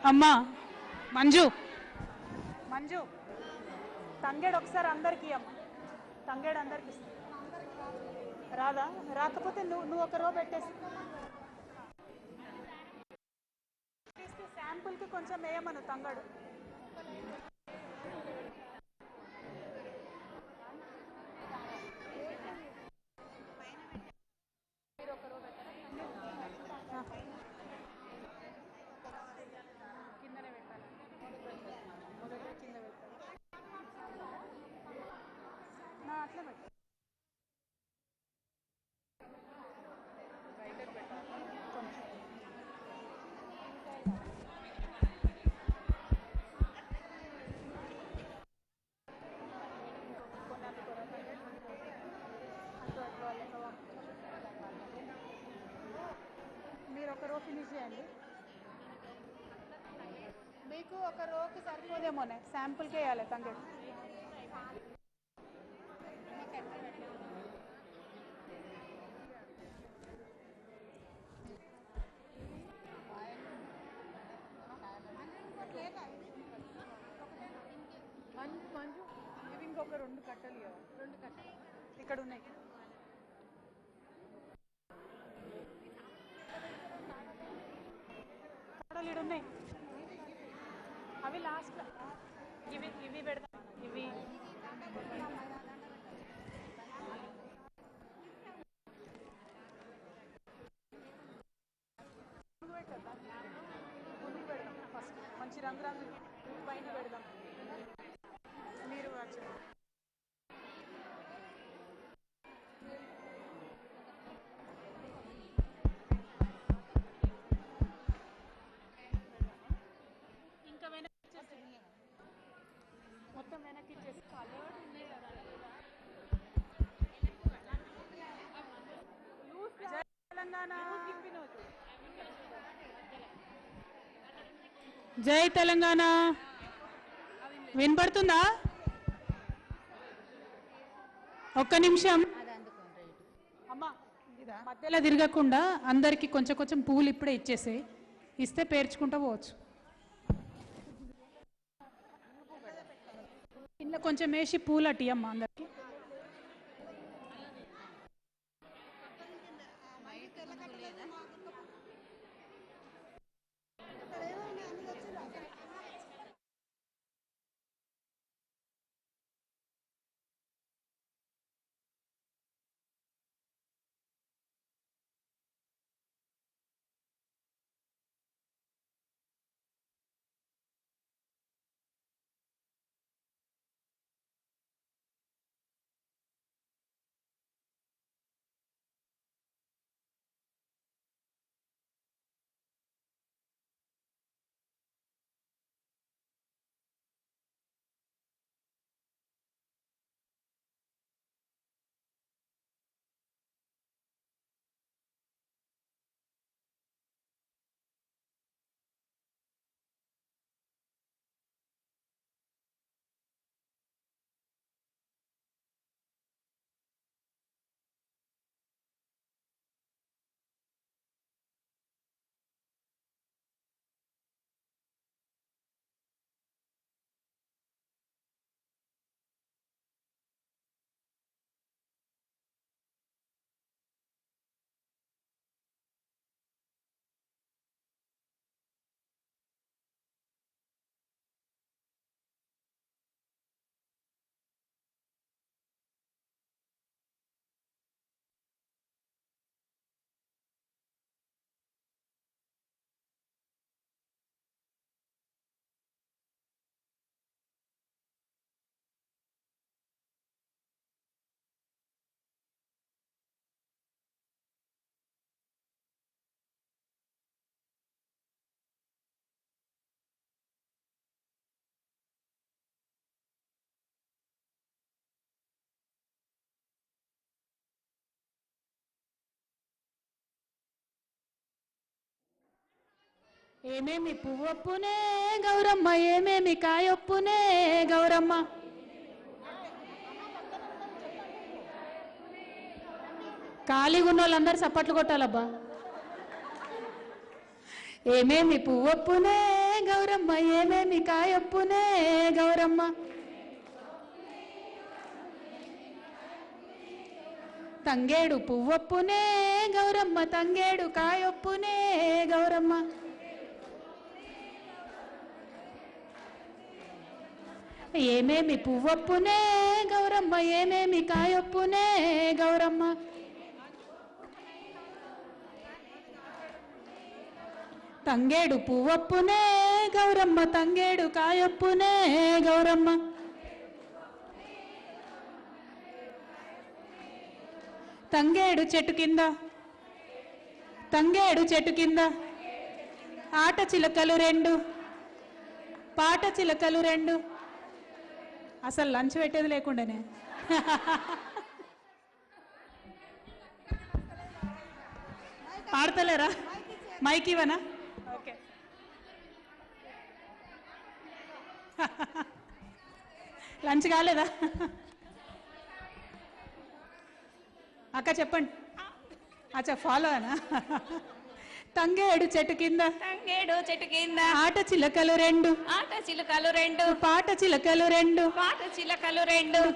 అమ్మా మంజు మంజు తంగేడు ఒకసారి అందరికి అమ్మ తంగేడు అందరికి ఇస్తా రాదా రాకపోతే నువ్వు ఒక రో పెట్టేసి శాంపుల్కి కొంచెం వేయమను తంగడు కిందనే పెట్టాలి మొదట కింద పెట్టాలి అట్లా పెట్టాలి బయటకు పెట్టాలి కొంచెం మీరు ఒక రో ఫినిష్ చేయండి మీకు ఒక రోకి సరిపోదేమోనే శాంపుల్కి వేయాలి తంగేడు మంజు ఇవి ఇంకొక రెండు కట్టలు ఇక్కడ ఉన్నాయి కట్టలు ఇక్కడ ఉన్నాయి అవి లాస్ట్ ఇవి ఇవి పెడతాం ఇవి ముందుకు పెడదాం ఫస్ట్ మంచి రంగు పైన పెడదాం మీరు ఇంకా వెనక్కి ఇచ్చేసి మొత్తం వెనక్కి ఇచ్చేసి కలర్డ్ ఉన్నాయి కదా జై తెలంగాణ జై తెలంగాణ వినపడుతుందా ఒక్క నిమిషం అమ్మా మధ్యలో తిరగకుండా అందరికి కొంచెం కొంచెం పువ్వులు ఇప్పుడే ఇచ్చేసి ఇస్తే పేర్చుకుంటూ పోవచ్చు ఇంట్లో కొంచెం వేసి పూలు అట్టి అమ్మ అందరికి ఏమేమి పువ్వొప్పునే గౌరమ్మ ఏమేమి కాయొప్పునే గౌరమ్మ ఖాళీగా ఉన్న వాళ్ళందరూ చప్పట్లు కొట్టాలబ్బా ఏమేమి పువ్వొప్పునే గౌరమ్మ ఏమేమి కాయొప్పునే గౌరమ్మ తంగేడు పువ్వొప్పునే గౌరమ్మ తంగేడు కాయొప్పునే గౌరమ్మ ఏమేమి పువ్వొప్పునే గౌరమ్మ ఏమేమి కాయొప్పునే గౌరమ్మ తంగేడు పువ్వొప్పునే గౌరమ్మ తంగేడు కాయొప్పునే గౌరమ్మ తంగేడు చెట్టు కింద ఆట చిలకలు రెండు పాట చిలకలు రెండు అసలు లంచ్ పెట్టేది లేకుండానే పాడతలేరా మైక్ ఇవ్వనా ఓకే లంచ్ కాలేదా అక్క చెప్పండి అచ్చా ఫాలో అనా తంగేడు చెట్టు కింద ఆట చిలకలు రెండు పాట చిలకలు రెండు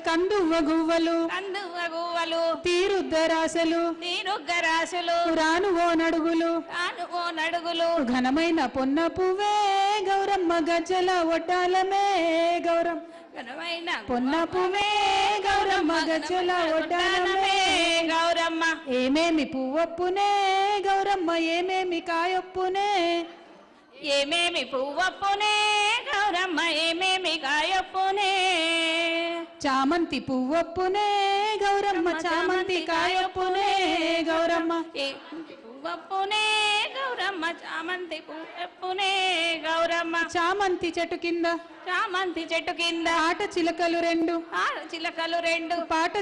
కందువ్వ గువ్వలు తీరుద్దరాశలు రానువో నడుగులు ఘనమైన పొన్న పువ్వే గౌరమ్మ గజ్జల ఒడ్డాలమే గౌరమ్మ పొన్న పువ్వే గౌరమ్మ గజ్జల ఒడ్డాలమే గౌరమ్మ ఏమేమి పువ్వొప్పునే గౌరమ్మ ఏమేమి కాయొప్పునే ఏమేమి పువ్వొప్పునే గౌరమ్మ ఏమేమి కాయొప్పునే చామంతి పువ్వొప్పునే గౌరమ్మ చామంతి కాయొప్పునే గౌరమ్మ పువ్వొప్పునే గౌరమ్మ చామంతి పువ్వొప్పునే గౌరమ్మ చామంతి చెట్టు కింద ఆట చిలకలు రెండు పాట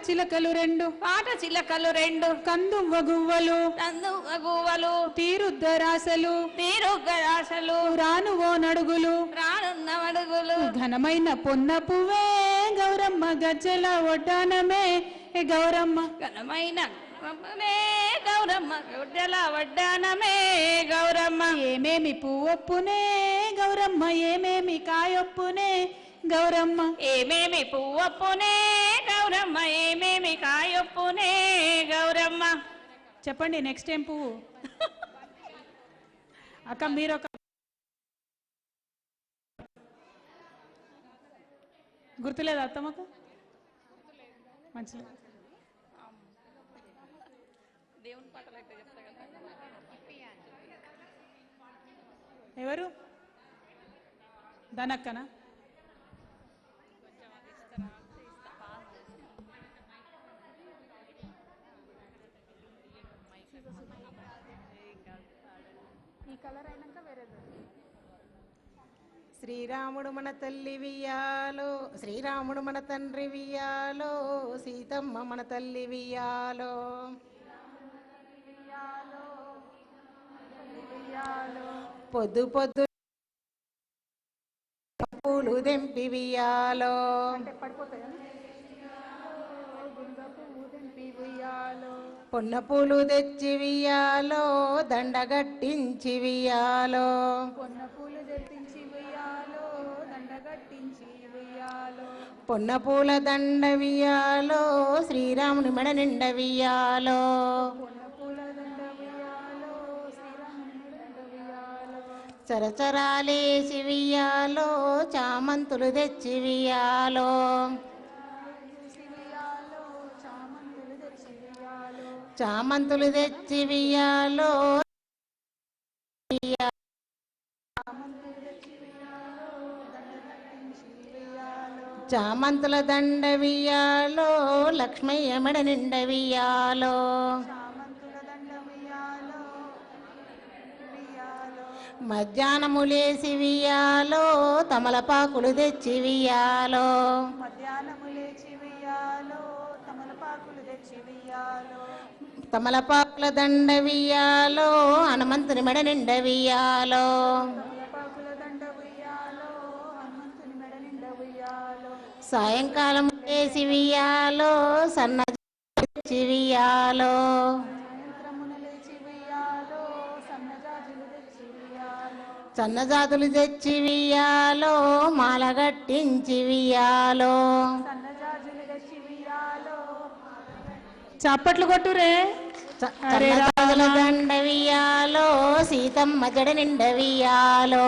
చిలకలు రెండు కందువ్వ గువ్వలు తీరుద్దరాశలు రానువో నడుగులు ఘనమైన పొన్న పువ్వే గౌరమ్మ గజ్జల ఒడ్డానమే గౌరమ్మ ఘనమైన గౌరమ్మ గొడ్డల వడ్డానమే గౌరమ్మ ఏమేమి పువ్వొప్పునే గౌరమ్మ ఏమేమి కాయొప్పునే గౌరమ్మ ఏమేమి పువ్వొప్పునే గౌరమ్మ ఏమేమి కాయొప్పునే గౌరమ్మ చెప్పండి నెక్స్ట్ ఏం పువ్వు అక్క మీరు ఒక గుర్తులేదు అత్తమ్మకు మంచిది దేవుని పాటలు అయితే చెప్తా కదా ఎవరు ధనక్కనా ఈ కలర్ అయినాక వేరేది శ్రీరాముడు మన తల్లి వియ్యాలో శ్రీరాముడు మన తండ్రి వియ్యాలో సీతమ్మ మన తల్లి వియ్యాలో పొద్దు పొద్దు పూలు దెంపి వియ్యాలో పొన్న పూలు తెచ్చి వియ్యాలో దండగట్టించి వియ్యాలో పొన్న పూల దండ వియ్యాలో శ్రీరాముని మెడ నిండ వియ్యాలో చరచరాలేసి వియ్యాలో చామంతులు తెచ్చి వియ్యాలో చామంతులు తెచ్చి వియ్యాలో చామంతుల దండ వియ్యాలో లక్ష్మయ్య మెడ నిండ వియ్యాలో మధ్యాహ్నములేసి వియ్యాలో తమలపాకులు తెచ్చి వియ్యాలో తమలపాకుల దండ వియ్యాలో హనుమంతుని మెడ నిండ వియ్యాలో సాయంకాలం వేసి వియ్యాలో సన్నజి వియ్యాలో సన్నజాతులు తెచ్చి వియ్యాలో మాలగట్టించి వియ్యాలో చప్పట్లు కొట్టురే. సన్నజాతుల దండ వియ్యాలో సీతమ్మ జడ నిండ వియ్యాలో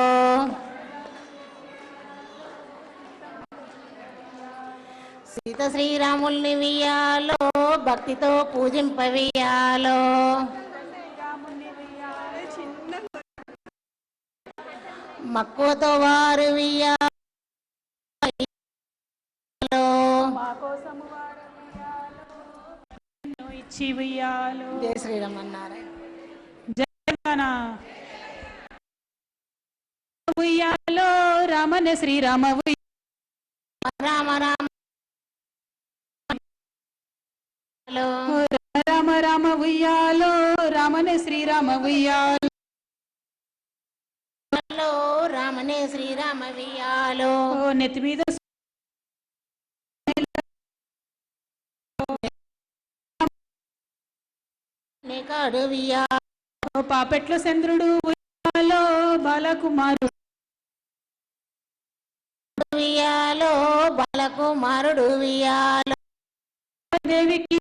సీత శ్రీరాముల్ని వియ్యాలో భక్తితో పూజింపవియ్యాలో మక్కువతో వారు వియ్యాలో ఇచ్చి ఉయ్యాలో. జయ శ్రీరామన్నారాయణ. జగన ఉయ్యాలో రామన శ్రీరామ రామ రామ రామ రామ ఉయ్యాలో రామన శ్రీరామ ఉయ్యాలో రామనే శ్రీరామ వియ్యాలో నెత్తి మీద కాడు వియ్యాలో పాపెట్ల చంద్రుడు ఉయ్యాలో బాలకుమారుడు వియ్యాలో బాలకుమారుడు వియ్యాలో దేవికి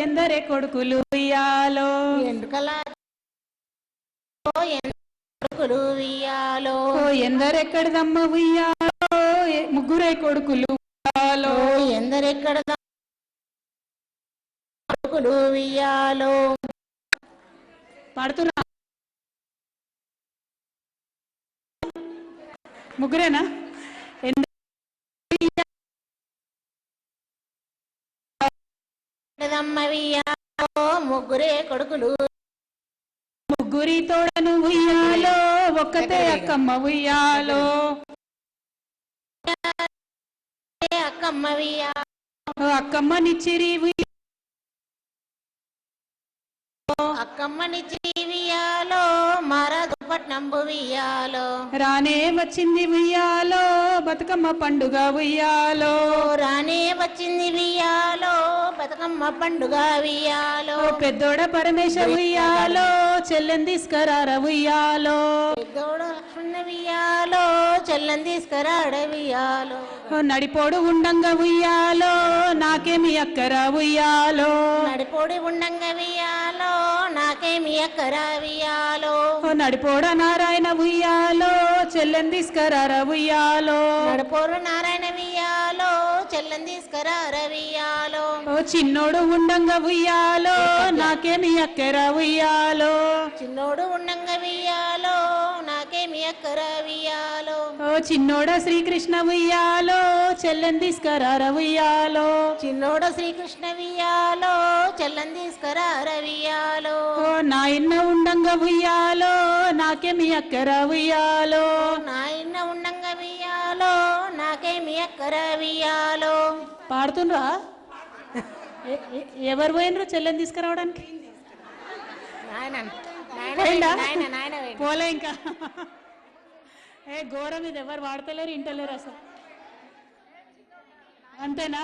ఎందరే కొడుకులు ఉయ్యాలో ఎండుకల కొడుకులు వియ్యాలో ఎందరెక్కడదమ్మ ఉయ్యాలో ముగ్గురే కొడుకులు ఉయ్యాలో ఎందరెక్కడ కొడుకులు వియ్యాలో పాడుతున్నా ముగ్గురేనా వియ్యాలో ముగ్గురే కొడుకులు ముగ్గురి తోడను ఉయ్యాలో ఒక్కతే అక్కమ్మ ఉయ్యాలో అక్కమ్మ వియ్యాలో అక్కమ్మనిచ్చిరి అక్కమ్మని వియ్యాలో మారాదు పట్నంబు వియ్యాలో రానే వచ్చింది ఉయ్యాలో బతుకమ్మ పండుగ ఉయ్యాలో రానే వచ్చింది వియ్యాలో బతుకమ్మ పండుగ వియ్యాలో పెద్దోడ పరమేశ ఉయ్యాలో చెల్లెని తీసుకురార ఉయ్యాలో పెద్దోడు లక్ష్మణ వియ్యాలో చెల్లని తీసుకురాడ వియ్యాలో నడిపోడు ఉండంగా ఉయ్యాలో నాకేమి అక్కర ఉయ్యాలో నడిపోడి ఉండంగా వియ్యాలో నాకేమి అక్కర వియ్యాలో నడిపోడ నారాయణ ఉయ్యాలో చెల్లెని తీసుకురార ఉయ్యాలో నడిపోరు నారాయణ వియ్యాలో చెల్లని తీసుకురార వియ్యాలో చిన్నోడు ఉండంగా ఉయ్యాలో నాకేమి అక్కర ఉయ్యాలో చిన్నోడు ఉండంగా వియ్యాలో నాకేమి అక్కర వియ్యాలో చిన్నోడ శ్రీకృష్ణ ఉయ్యాలో చెల్లెని తీసుకురార ఉయ్యాలో చిన్నోడ శ్రీకృష్ణ వియ్యాలో చెల్లని తీసుకురార వియ్యాలో నాయన్న ఉండంగా ఉయ్యాలో నాకేమి అక్కర ఉయ్యాలో నాయన్న ఉండంగా వియ్యాలో నాకేమి అక్కర వియ్యాలో పాడుతుండ్రా ఎవరు పోయినరు చెల్లెని తీసుకురావడానికి పోలే ఇంకా ఘోరం ఇది ఎవరు వాడతలేరు ఇంటలేరు అసలు అంతేనా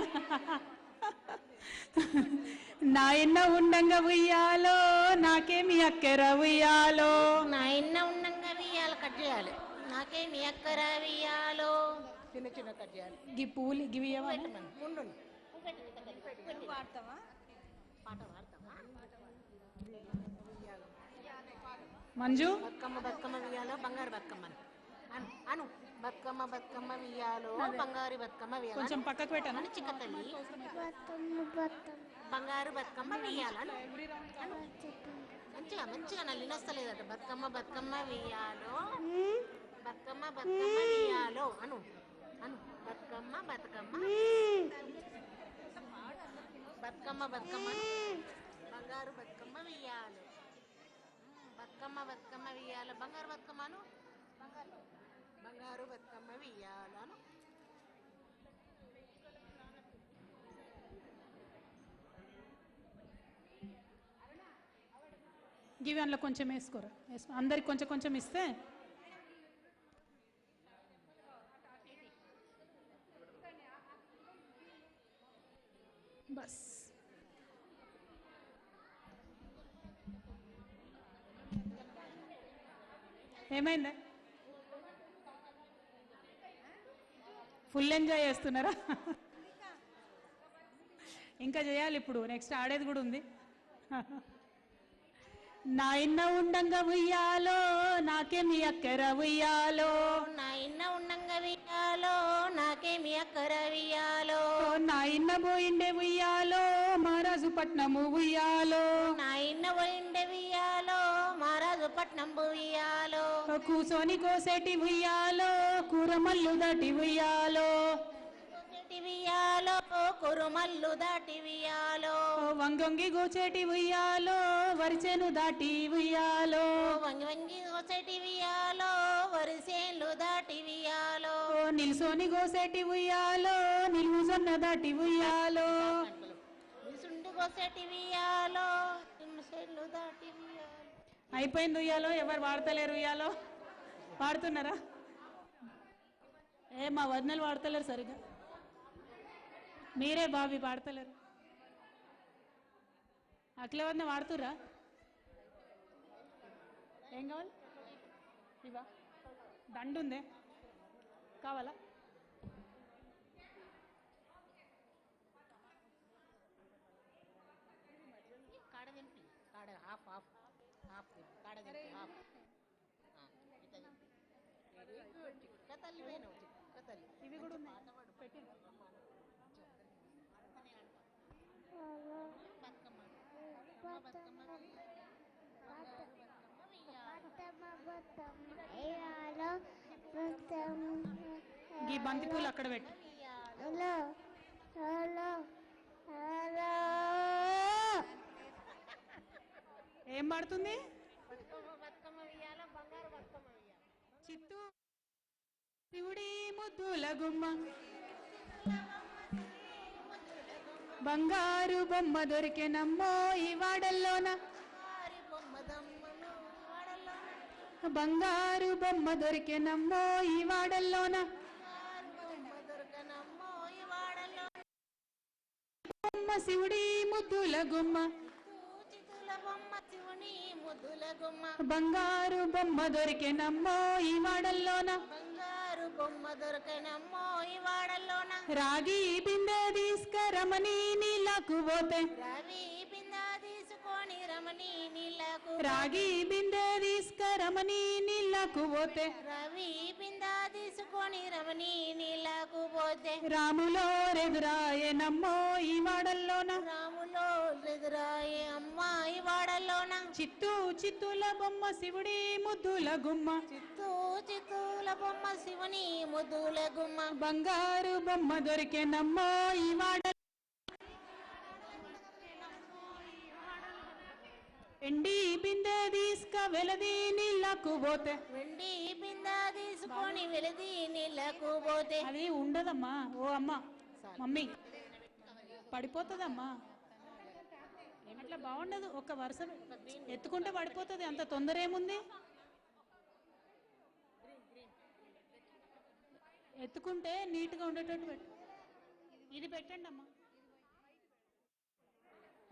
నాయన్న ఉండంగా ఉయ్యాలో నాకేమి అక్కర ఉయ్యాలో నాయన్న ఉండంగా వియ్యాల కట్ చేయాలి నాకేమి అక్కర వియ్యాలో చిన్న చిన్న కట్ చేయాలి గి పూలు గివి మంజు బతుకమ్మ బతుకమ్మ వియ్యాలో బంగారు బతుకమ్మ అను అను బతుకమ్మ బతుకమ్మ వియ్యాలో బంగారు బతుకమ్మ వియ్యాలో కొంచెం పక్కకు పెట్టాను చిక్క తల్లి బంగారు బతుకమ్మ వియ్యాలను మంచిగా మంచిగా నల్లినొస్తలేదట బతుకమ్మ బతుకమ్మ వియ్యాలో బతుకమ్మ బతుకమ్మ వియ్యాలో అను అను బతుకమ్మ బతుకమ్మ బతుకమ్మ బతుకమ్మ బంగారు బతుకమ్మ వియ్యాలో బతుకమ్మ బతుకమ్మ వియ్యాల బంగారు బతుకమ్మను బంగారు బతుకమ్మ వియ్యాలను గివి అందులో కొంచెం వేసుకోరా అందరికి కొంచెం కొంచెం ఇస్తే బస్ ఏమైందా? ఫుల్ ఎంజాయ్ చేస్తున్నారా? ఇంకా చేయాలి, ఇప్పుడు నెక్స్ట్ ఆడేది కూడా ఉంది. నా ఇన్న ఉండంగా ఉయ్యాలో నాకేమి అక్కర ఉయ్యాలో, నా ఇన్న ఉండంగా వియ్యాలో నాకేమి అక్కర వియ్యాలో, నా ఇన్న పోయిండే ఉయ్యాలో మహారాజు పట్నము ఉయ్యాలో, నా ఇన్న పోయిండే వియ్యాలో మహారాజు పట్నం వియ్యాలో, కూసోని కోసేటి ఉయ్యాలో కూరమల్లు దాటి ఉయ్యాలో, వియ్యాలో కురుమల్లు దాటి వియ్యాలో, వంగొంగి గోచేటి ఉయ్యాలో వరిచేను దాటి ఉయ్యాలో, వంగి వంగి కోసేటి వియ్యాలో వరిసేన్లు దాటి వియ్యాలో, నిల్సోని గోసేటి ఉయ్యాలో నిలువుజొన్న దాటి ఉయ్యాలో, సుండు కోసేటి వియ్యాలో నిమిషేన్లు దాటి వియ్యాలో. అయిపోయింది ఉయ్యాలో. ఎవరు వాడతలేరు ఉయ్యాలో? వాడుతున్నారా? మా వదినలు వాడతలేరు సరిగా. మీరే బాబీ పాడతలేరు. అట్లే వదిన వాడుతురా? ఏం కావాలి? ఇవా దండు ఉందే, కావాలా? కాడ దింపి, కాడ హాఫ్ హాఫ్ హాఫ్ కాడ దింపి హాఫ్ ఇట్లా దింపి. వెరీ గుడ్ చిక్క తల్లి పోయినావు, చిక్క తల్లి. ఇవి కూడా ఉన్నాయి, పెట్టి. బతుకమ్మ బతుకమ్మ ఈ బంతి పూలు అక్కడ పెట్టి. హలో హలో హలో ఏం పాడుతుంది? బతుకమ్మ బతుకమ్మ వియ్యాలో బంగారు బతుకమ్మ వియ్యాలో. చిత్తూ శివుడి ముద్దుల గుమ్మ బంగారు బొమ్మ దొరికెనమ్మో ఈ వాడల్లోన, వారి బొమ్మ దమ్మను వాడలో, బంగారు బొమ్మ దొరికెనమ్మో ఈ వాడల్లోన, వారి బొమ్మ దొరకనమ్మో ఈ వాడలో, బొమ్మ శివుడి ముద్దుల గుమ్మ చితుల బొమ్మ శివుని ముద్దుల గుమ్మ, బంగారు బొమ్మ దొరికెనమ్మో ఈ వాడల్లోన, బంగారు బొమ్మ దొరకనమ్మో ఈ వాడల్లోన, రాగి బిందె తీసుకరమని నీళ్ళకు పోతే, రవి బిందా తీసుకొని రమణి నీళ్ళకు, రాగి బిందె తీసుకరమని నీళ్ళకు పోతే, రవి బిందా తీసుకొని రమణి నీళ్ళకు పోతే, రాములో రెదురాయనమ్మో ఈ వాడల్లోన, రాములో ఎదురాయే అమ్మాయి వాడల్లోన, చిత్తూ చిత్తుల బొమ్మ శివుడి ముద్దుల గుమ్మ, చిత్తూ చిత్తూల బొమ్మ శివుని ముద్దుల గుమ్మ, బంగారు బొమ్మ దొరికెనమ్మో ఈ వాడ, ఎండి బిందె తీసుక వెలది నీళ్ళకు పోతే, వెండి బిందా తీసుకొని వెళది నీళ్ళకు పోతే, అది ఉండదమ్మా. ఓ అమ్మ మమ్మీ పడిపోతుందమ్మా, అట్లా బాగుండదు. ఒక వరుస ఎత్తుకుంటే పడిపోతుంది, అంత తొందర ఏముంది? ఎత్తుకుంటే నీట్గా ఉండేటట్టు పెట్టు. ఇది పెట్టండి అమ్మా,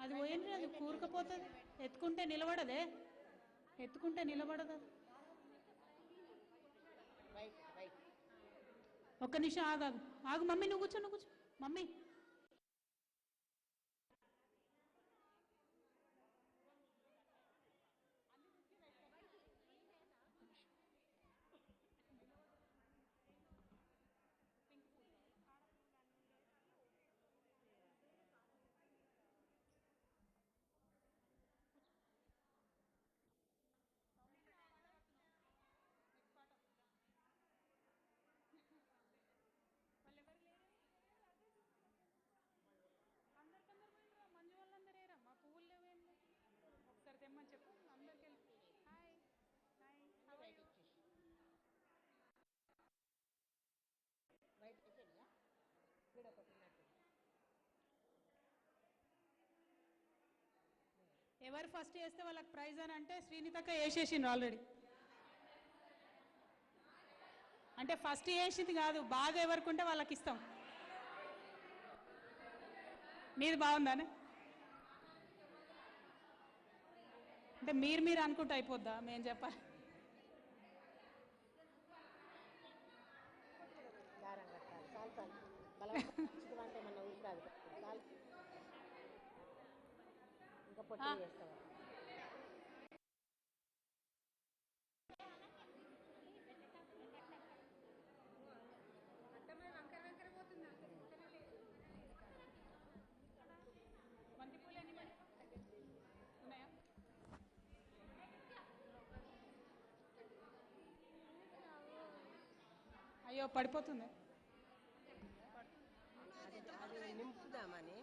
అది పోయింది, అది కూరుకుపోతుంది. ఎత్తుకుంటే నిలబడదే, ఎత్తుకుంటే నిలబడదు. ఒక్క నిమిషం ఆగాగు, ఆగు మమ్మీ, నువ్వు కూర్చో, నువ్వు కూర్చో మమ్మీ. మంజు వాళ్ళందరూ ఏరా, మా పువ్వులు లేవేం లేవు. ఒకసారి తెమ్మని చెప్పు అందరికి వెళ్ళి. హాయ్ హాయ్, ఎవరు ఫస్ట్ చేస్తే వాళ్ళకి ప్రైజ్ అని అంటే శ్రీనితక్క వేసేసిండ్రు ఆల్రెడీ. అంటే ఫస్ట్ వేసింది కాదు, బాగా ఎవరికి ఉంటే వాళ్ళకి ఇస్తాం. మీది బాగుందానే? అంటే మీరు అనుకుంటే అయిపోద్దా? మేము చెప్పాలి. చిక్కుమంటే మన ఊరికి రాదు కాలు ఇంకా పొట్టి చేస్తావా అయ్యో పడిపోతుంది. అది నింపుదామని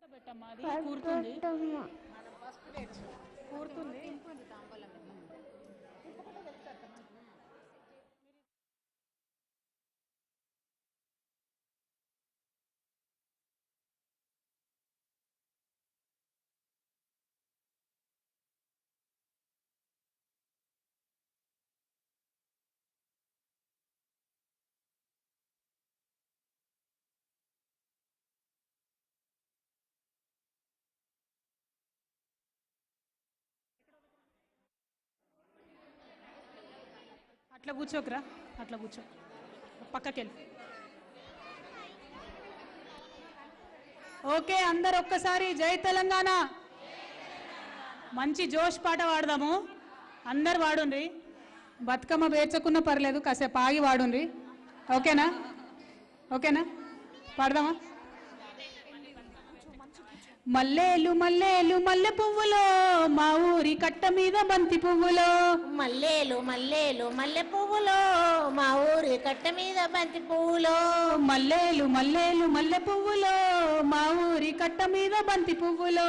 పెట్టమ్మా, అది కూర్తుంది పట్టుకోమ్మా. కూర్తుంది. అట్లా కూర్చోకరా, అట్లా కూర్చో, పక్కకెళ్ళి. ఓకే, అందరు ఒక్కసారి జై తెలంగాణ మంచి జోష్ పాట పాడదాము. అందరు వాడుండ్రి, బతుకమ్మ పేర్చకున్నా పర్లేదు, కాసేపు ఆగి వాడుండ్రి. ఓకేనా? ఓకేనా? పాడదామా? మల్లేలు మల్లేలు మల్లె పువ్వులో మా ఊరి కట్ట మీద బంతి పువ్వులో, మల్లేలు మల్లేలు మల్లె పువ్వులో మా ఊరి కట్ట మీద బంతి పువ్వులో, మల్లేలు మల్లేలు మల్లె పువ్వులో మా ఊరి కట్ట మీద బంతి పువ్వులో,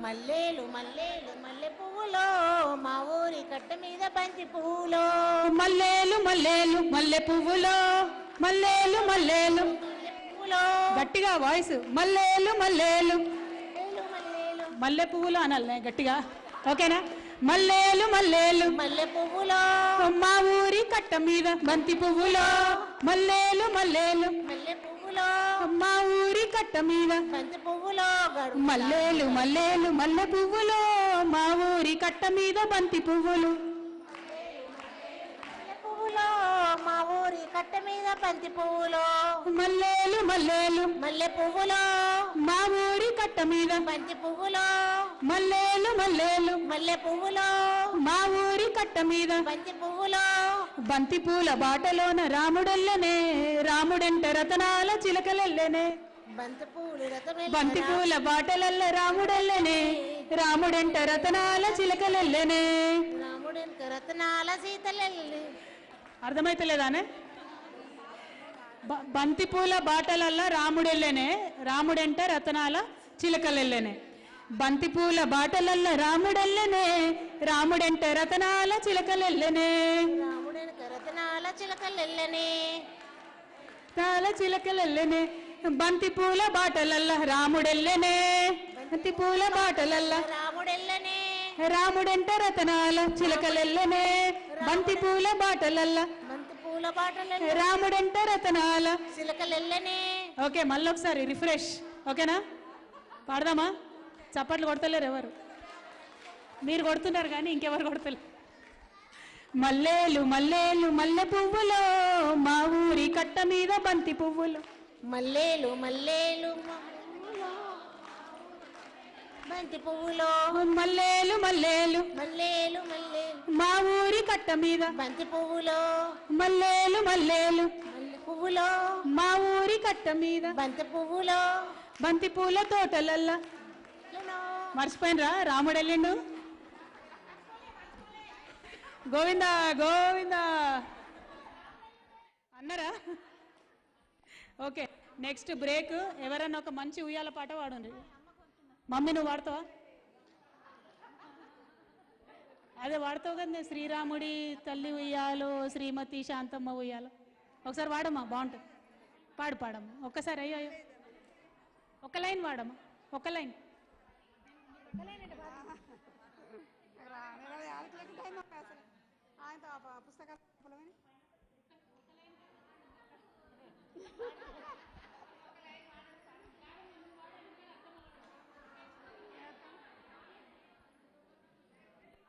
మల్లేలు మల్లేలు మల్లె పువ్వులో మా ఊరి కట్ట మీద బంతి పువ్వులో, మల్లేలు మల్లేలు మల్లె పువ్వులో, మల్లేలు మల్లేలు పువ్వులో, గట్టిగా వాయిస్, మల్లేలు మల్లేలు మల్లేలు మల్లె పువ్వులు అనాలి గట్టిగా. ఓకేనా? మల్లేలు మల్లేలు మల్లె పువ్వులో మా ఊరి కట్ట మీద బంతి పువ్వులో, మల్లేలు మల్లేలు మల్లె పువ్వులో మా ఊరి కట్ట మీద బంతి పువ్వులో గడు మల్లేలు మల్లేలు మల్లె పువ్వులో మా ఊరి కట్ట మీద బంతి పువ్వులు, మల్లె పువ్వులో మా ఊరి కట్ట మీద బంతి పువ్వులో, మల్లేలు మల్లేలు మల్లె పువ్వులో మా ఊరి కట్ట మీద బంతి పువ్వులో, మల్లేలు మల్లేలు మల్లె పువ్వులో మా ఊరి కట్ట మీద బంతి పువ్వులో, బంతి పూల బాటలోన రాముడెల్లనే, రాముడంట రతనాల చిలకలెల్లనే, బంతి పువ్వులు రథమెల్ల బంతి పూల బాటలల్ల రాముడెల్లనే, రాముడంట రతనాల చిలకలెల్లనే. రాముడెంత రతనాల సీతలెల్లి అర్థమైతలేదానే? బంతి పూల బాటలల్ల రాముడెల్లనే, రాముడంట రతనాల చిలకలెల్లనే, బంతి పూల బాటలల్ల రాముడెల్లనే, రాముడంట రతనాల చిలకలెల్లనే, రాముడెనక రతనాల చిలకలెల్లనే, తాల చిలకలెల్లనే, బంతి పూల బాటలల్ల రాముడెల్లనే, బంతి పూల బాటలల్ల రాముడెల్లనే, రాముడంట రతనాల చిలకలెల్లనే, బంతి పూల బాటలల్ల బంతి పూల బాటలెల్ల రాముడంట రతనాల. చిలకలెల్లనే. ఓకే, మళ్ళీ ఒకసారి రిఫ్రెష్. ఓకేనా? పాడదామా? చప్పట్లు కొడతలేరు ఎవరు, మీరు కొడుతున్నారు కానీ ఇంకెవరు కొడతలేరు. మల్లేలు మల్లేలు మల్లె పువ్వులో మా ఊరి కట్ట మీద బంతి పువ్వులు, మల్లేలు మల్లేలు బంతి పువ్వులో, మల్లేలు మల్లేలు మల్లేలు మల్లేలు మా ఊరి కట్ట మీద బంతి పువ్వులో, మల్లేలు మల్లేలు మల్లె పువ్వులో మా ఊరి కట్ట మీద బంతి పువ్వులో, బంతి పూల తోటలల్లా. మర్చిపోయినరా రాముడు వెళ్ళిండు? గోవిందా గోవిందా అన్నారా? Okay, next break. ఎవరన్నా ఒక మంచి ఉయ్యాల పాట పాడండి. మమ్మీ నువ్వు వాడతావా? అదే వాడతావు కదా, నేను శ్రీరాముడి తల్లి ఉయ్యాలో, శ్రీమతి శాంతమ్మ ఉయ్యాలో. ఒకసారి వాడమ్మా, బాగుంటుంది. పాడమ్మా ఒక్కసారి. అయ్యో అయ్యో, ఒక లైన్ వాడమ్మా, ఒక లైన్.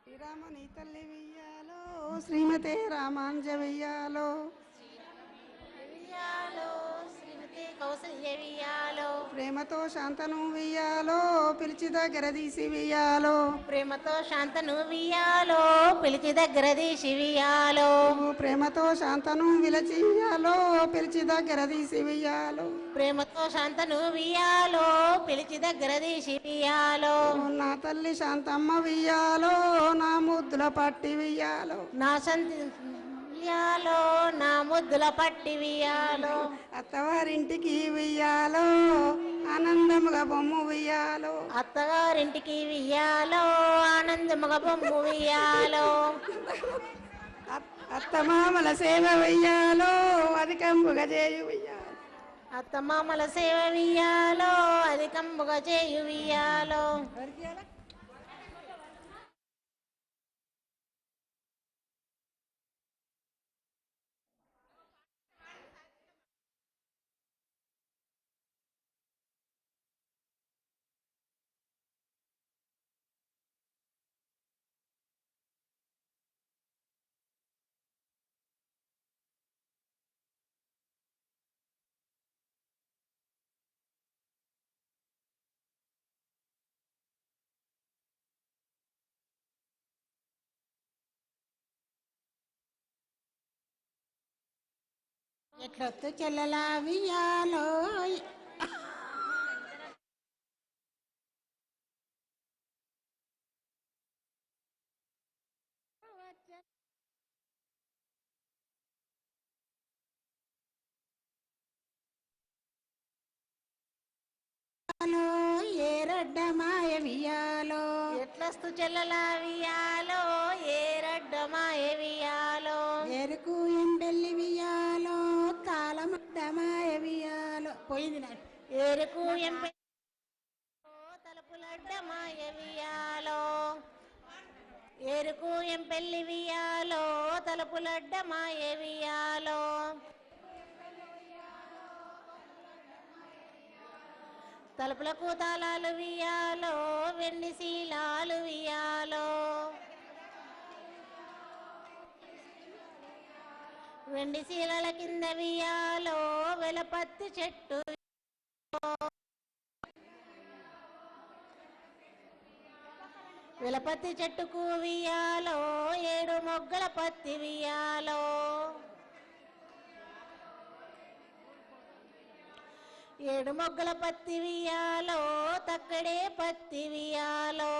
శ్రీరామ నీ తల్లి వెయ్యాలో, శ్రీమతే రామాంజ వెయ్యాలో, శ్రీమతి కౌసల్య వియ్యాలో, ప్రేమతో శాంతను వెయ్యాలో, పిలిచి దగ్గర తీసి వెయ్యాలో, ప్రేమతో శాంతను వియ్యాలో, పిలిచి దగ్గర తీసి వియ్యాలో, ప్రేమతో శాంతను విలచియాలో, పిలిచి దగ్గర తీసి వెయ్యాలో, ప్రేమతో శాంతను వియ్యాలో, పిలిచి దగ్గర తీసి వియ్యాలో, నా తల్లి శాంతమ్మ వెయ్యాలో, నా ముద్దుల పట్టి వెయ్యాలో, నా సంతి వియ్యాలో, నా ముద్దుల పట్టి వియ్యాలో, అత్తవారింటికి వెయ్యాలో, ఆనందముగా బొమ్మ వెయ్యాలో, అత్తగారింటికి వియ్యాలో, ఆనందముగా బొమ్ము వియ్యాలో, అత్తమామల సేవ వెయ్యాలో, అధికంబుగా చేయు వెయ్యాలో, అత్తమామల సేవ వియ్యాలో, అధికంబుగా చేయు వియ్యాలో. ఎట్లొత్తు చెల్లెలా వియ్యాలో, ఏరడ్డ మాయ వియ్యాలో, ఎట్లస్తు చెల్లలా వియ్యాలో, ఏ రడ్డమాయ వియ్యాలో, ఎరుకు ఎంబెల్లి వియ్యాలో, తాళమడ్డ మాయ వియ్యాలో. పోయింది నా ఏరుకు ఎంపె తలుపులడ్డమాయ వియ్యాలో, ఏరుకు ఎంపెల్లి వియ్యాలో, తలుపులడ్డమాయ వియ్యాలో, తలుపులకు తాళాలు వియ్యాలో, వెండి శీలాలు వియ్యాలో, వెండి శీలల కింద వియ్యాలో, వెలపత్తి చెట్టు వెలపత్తి చెట్టుకు వియ్యాలో, 7 మొగ్గల పత్తి వియ్యాలో, 7 మొగ్గల పత్తి వియ్యాలో, తక్కడే పత్తి వియ్యాలో,